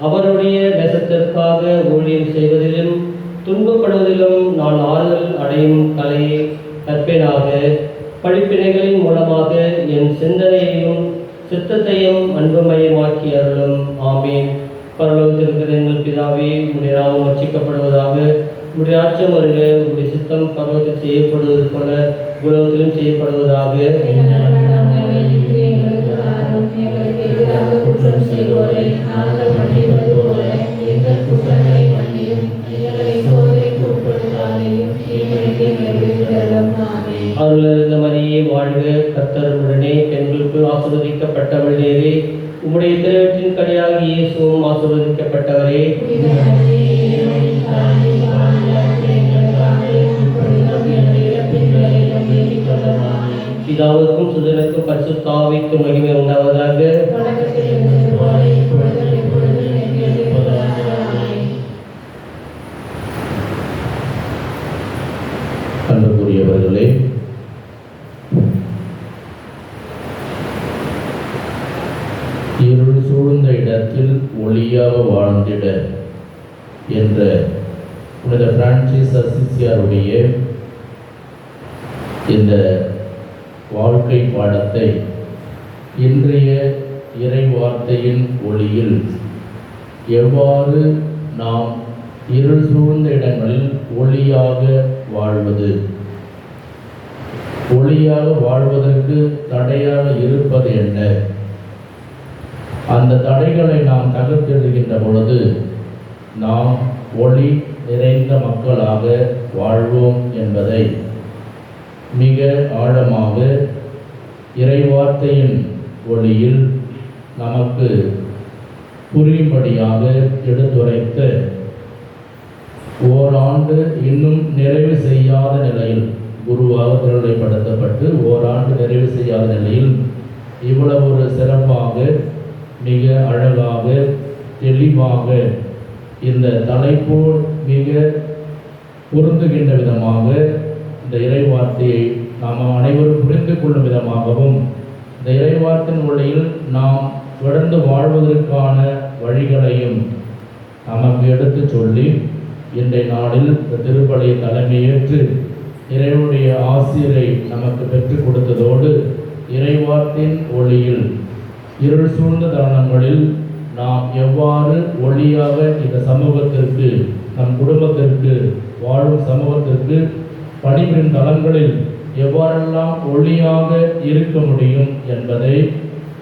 அவருடைய நேசத்திற்காக ஊழியம் செய்வதிலும் துன்பப்படுவதிலும் நான் ஆறுதல் அடையும் கலையை கற்பேனாக. படிப்பினைகளின் மூலமாக என் சிந்தனையையும் சித்தத்தையும் அன்புமயமாக்கி அருளும். ஆமீன். பரலோகத்தில் இருக்கிற எங்கள் பிதாவே, உம்முடைய நாமம் ரட்சிக்கப்படுவதாக, உம்முடைய ராஜ்யம் வருக, உம்முடைய சித்தம் பரலோகத்தில் செய்யப்படுவது போல உலகத்திலும் செய்யப்படுவதாக. அருளிருந்த மரியே வாழ்க, கர்த்தர் உடனே, பெண்களுக்கு ஆசீர்வதிக்கப்பட்டவள் நீரே, உம்முடைய திருவயிற்றின் கனியாகிய இயேசுவும் ஆசீர்வதிக்கப்பட்டவரே. பிதாவுக்கும் சுதனுக்கும் பரிசுத்த ஆவிக்கும் மகிமை உண்டாவதாக. அன்புக்குரியவர்களே, இருள் சூழ்ந்த இடத்தில் ஒளியாக வாழ்ந்திட என்ற புனித பிரான்சிஸ் அசிசியாருடைய இந்த வாழ்க்கை பாடத்தை இன்றைய இறை வார்த்தையின் ஒளியில் எவ்வாறு நாம் இருள் சூழ்ந்த இடங்களில் ஒளியாக வாழ்வது, ஒளியாக வாழ்வதற்கு தடையாக இருப்பது என்ன, அந்த தடைகளை நாம் தகர்த்தெறிகின்ற பொழுது நாம் ஒளி நிறைந்த மக்களாக வாழ்வோம் என்பதை மிக ஆழமாக இறைவார்த்தையின் ஒளியில் நமக்கு புரியும்படியாக எடுத்துரைத்த ஓராண்டு இன்னும் நிறைவு செய்யாத நிலையில், குருவாக திருநிலைப்படுத்தப்பட்டு ஓராண்டு நிறைவு செய்யாத நிலையில் இவ்வளவு ஒரு சிறப்பாக மிக அழகாக தெளிவாக இந்த தலைப்போல் மிக பொருந்துகின்ற விதமாக இந்த இறைவார்த்தையை நாம் அனைவரும் புரிந்து கொள்ளும் விதமாகவும் இந்த இறைவார்த்தையின் ஒளியில் நாம் தொடர்ந்து வாழ்வதற்கான வழிகளையும் நமக்கு எடுத்து சொல்லி இன்றைய நாளில் இந்த திருப்பலியை தலைமையேற்று இறைவனுடைய ஆசிரியரை நமக்கு பெற்றுக் கொடுத்ததோடு இறைவார்த்தையின் ஒளியில் இருள் சூழ்ந்த தருணங்களில் நாம் எவ்வாறு ஒளியாக இந்த சமூகத்திற்கு, நம் குடும்பத்திற்கு, வாழும் சமூகத்திற்கு, பணிபுரியும் தளங்களில் எவ்வாறெல்லாம் ஒளியாக இருக்க முடியும் என்பதை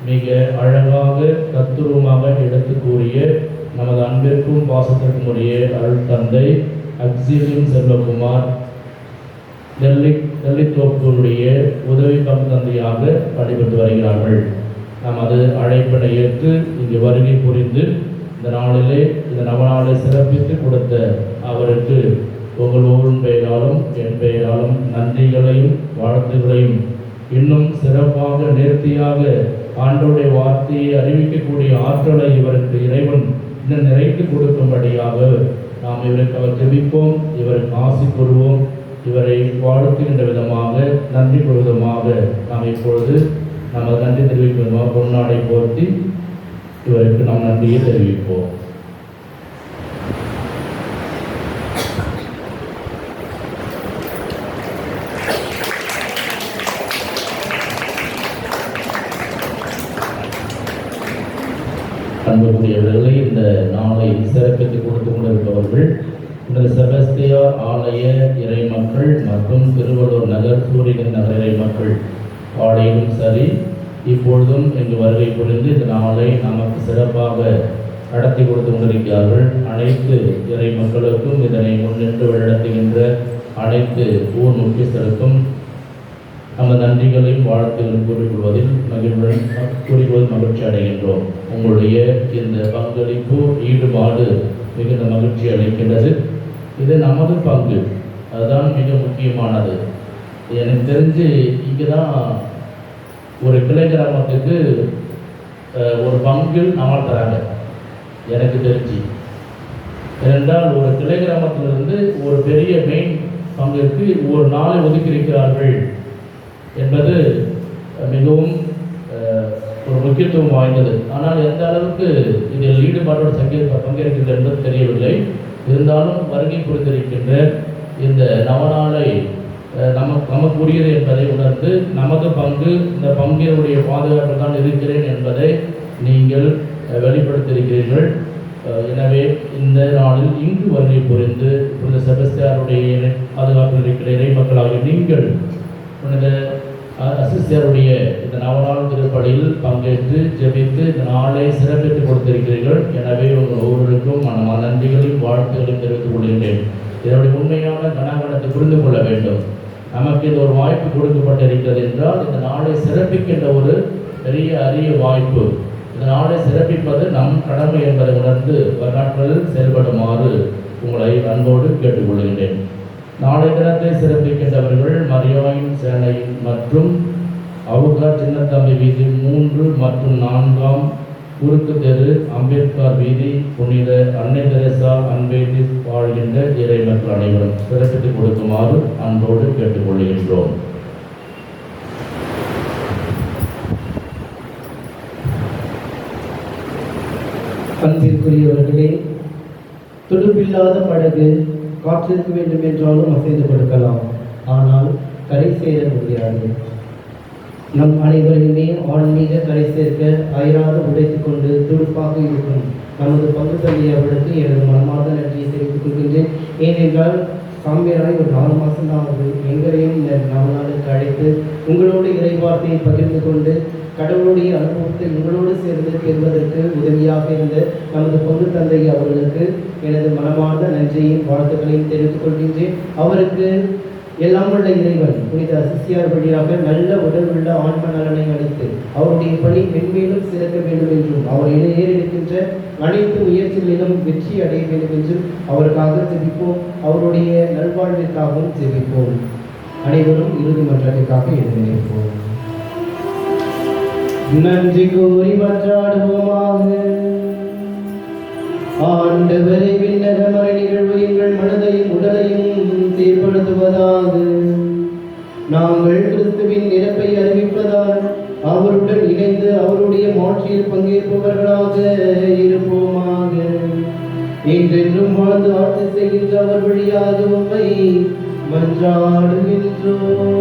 மிக அழகாக தத்துரூபமாக எடுத்து கூறிய நமது அன்பிற்கும் பாசத்திற்கும் உரிய அருள் தந்தை அக்ஸிலியம் செல்வகுமார் நெல்லித்தோப்பூருடைய உதவி தந்தையாக பணிபுரிந்து வருகிறார்கள். நமது அழைப்பினை ஏற்று இங்கு வருகை புரிந்து இந்த நாளிலே இந்த நவநாளை சிறப்பித்து கொடுத்த அவருக்கு உங்கள் ஒவ்வொரு பெயராலும் என் பெயராலும் நன்றிகளையும் வாழ்த்துகளையும், இன்னும் சிறப்பாக நேர்த்தியாக ஆண்டோடைய வார்த்தையை அறிவிக்கக்கூடிய ஆற்றலை இவருக்கு இறைவன் இன்னும் நிறைத்து கொடுக்கும்படியாக நாம் இவருக்கு அவர் ஜெபிப்போம், இவருக்கு ஆசி கூறுவோம். இவரை வாழ்த்துகின்ற விதமாக, நன்றி விதமாக நாம் இப்பொழுது நம்ம நன்றி தெரிவிக்கும் விதமாக பொன்னாடை போர்த்தி இவருக்கு நாம் நன்றியை தெரிவிப்போம். அன்புக்குரியவர்களை இந்த நாளை சிறப்பித்து கொடுத்து கொண்டிருப்பவர்கள் இந்த செபஸ்தியார் ஆலய இறை மக்கள் மற்றும் திருவள்ளூர் நகர் சூரியன் நகர் இறை மக்கள் ஆலயிலும் சரி, இப்பொழுதும் இங்கு வருகை புரிந்து இந்த நாளை நமக்கு சிறப்பாக நடத்தி கொடுத்து கொண்டிருக்கிறார்கள். அனைத்து இறை மக்களுக்கும் இதனை முன்னின்று வழிநடத்துகின்ற அனைத்து ஊர் முக்கியஸ்தருக்கும் நம்ம நன்றிகளையும் வாழ்த்துகளையும் கூறிக்கொள்வதில் மகிழ்ச்சி அடைகின்றோம். உங்களுடைய இந்த பங்களிப்பு ஈடுபாடு மிகுந்த மகிழ்ச்சி அளிக்கின்றது. இது நமது பங்கு, அதுதான் மிக முக்கியமானது. எனக்கு தெரிஞ்சு இங்கே தான் ஒரு கிளை கிராமத்துக்கு ஒரு பங்கு நம்மால் தராங்க எனக்கு தெரிஞ்சு. ஏனென்றால் ஒரு கிளை கிராமத்திலிருந்து ஒரு பெரிய மெயின் பங்கிற்கு ஒரு நாளை ஒதுக்கியிருக்கிறார்கள் என்பது மிகவும் ஒரு முக்கியத்துவம் வாய்ந்தது. ஆனால் எந்த அளவுக்கு இதில் ஈடுபாட்டோடு பங்கேற்கிறது என்பது தெரியவில்லை. இருந்தாலும் வருகை புரிந்திருக்கின்ற இந்த நவநாளை நமக்கு உரியது என்பதை உணர்ந்து நமது பங்கு இந்த பங்கினுடைய பாதுகாப்பு தான் இருக்கிறேன் என்பதை நீங்கள் வெளிப்படுத்தியிருக்கிறீர்கள். எனவே இந்த நாளில் இங்கு வருகை புரிந்து புனித செபஸ்தியாருடைய பாதுகாப்பில் இருக்கிற இறை மக்களாக நீங்கள் புனித அசிஸ்தியாருடைய இந்த நவநாள் திருப்பலியில் பங்கேற்று ஜெபித்து இந்த நாளை சிறப்பித்து கொடுத்திருக்கிறீர்கள். எனவே உங்கள் ஒவ்வொருவருக்கும் மன நன்றிகளையும் வாழ்த்துக்களையும் தெரிவித்துக் கொள்கின்றேன். இதனுடைய உண்மையான கனகணத்தை புரிந்து கொள்ள வேண்டும். நமக்கு இது ஒரு வாய்ப்பு கொடுக்கப்பட்டிருக்கிறது என்றால் இந்த நாளை சிறப்பிக்கின்ற ஒரு பெரிய அரிய வாய்ப்பு. இந்த நாளை சிறப்பிப்பது நம் கடமை என்பதை உணர்ந்து வரலாற்றில் செயல்படுமாறு உங்களை அன்போடு கேட்டுக்கொள்கின்றேன். நாளை தினத்தை சிறப்பிக்கின்றவர்கள் மரியாயின் சேனை மற்றும் அவுகா சின்னத்தம்பி வீதி 3 மற்றும் 4ஆம் குறுக்கு தெரு, அம்பேத்கர் வீதி, புனித அன்னை தெரேசா அன்பேதி வாழ்கின்ற இறை மக்கள் அனைவரும் சிறப்பித்து கொடுக்குமாறு அன்போடு கேட்டுக்கொள்கின்றோம். அன்பிற்குரியவர்களே, துடுப்பில்லாத படகு காற்றிருக்க வேண்டும் என்றாலும் அசைந்து கொடுக்கலாம், ஆனால் கரை சேர முடியாது. நம் அனைவரையுமே ஆன்மீக கரை சேர்க்க அயராது உடைத்துக் கொண்டு துடுப்பாக இருக்கும் நமது பங்கு தந்தை அவர்களுக்கு எனது மனமார்ந்த நன்றியை தெரிவித்துக் கொள்கின்றேன். ஏனென்றால் சாமியாராய் ஒரு 4 மாதம் தான் ஆகுது. எங்களையும் நாளுக்கு அழைத்து உங்களோடு இறைவார்த்தையை பகிர்ந்து கொண்டு கடவுளுடைய அனுபவத்தை உங்களோடு சேர்ந்து பெறுவதற்கு உதவியாக இருந்த நமது பங்கு தந்தை அவர்களுக்கு எனது மனமார்ந்த நன்றியையும் வாழ்த்துக்களையும் தெரிவித்துக் கொள்கின்றேன். அவருக்கு எல்லாம் உள்ள இறைவன் புனித அசிஸ்தியார் வழியாக நல்ல உடல் உள்ள ஆன்ம நலனை அளித்து அவருடைய பணி மென்மேலும் சிறக்க வேண்டும் என்றும் அவர் ஏறெடுக்கின்ற அனைத்து முயற்சிகளிலும் வெற்றி அடைய வேண்டும் என்றும் அவருக்காக ஜெபிப்போம். அவருடைய நல்வாழ்விற்காகவும் ஜெபிப்போம். அனைவரும் இறுதி மன்றத்திற்காக எழுந்திருப்போம். நன்றி கூறி மன்றாடுவோமாக. ஆண்டவரை விண்ணக மறை நிகழ்வு எங்கள் மனதையும் உடலையும் சீர்படுத்துவதாக. நாங்கள் கிறிஸ்துவின் இறப்பை அறிவிப்பதால் அவருடன் இணைந்து அவருடைய மாட்சியில் பங்கேற்பவர்களாக இருப்போமாக. என்றென்றும் வாழ்ந்து ஆட்சி செய்கின்ற அவர் வழியாக உம்மை மன்றாடுகின்றோம்.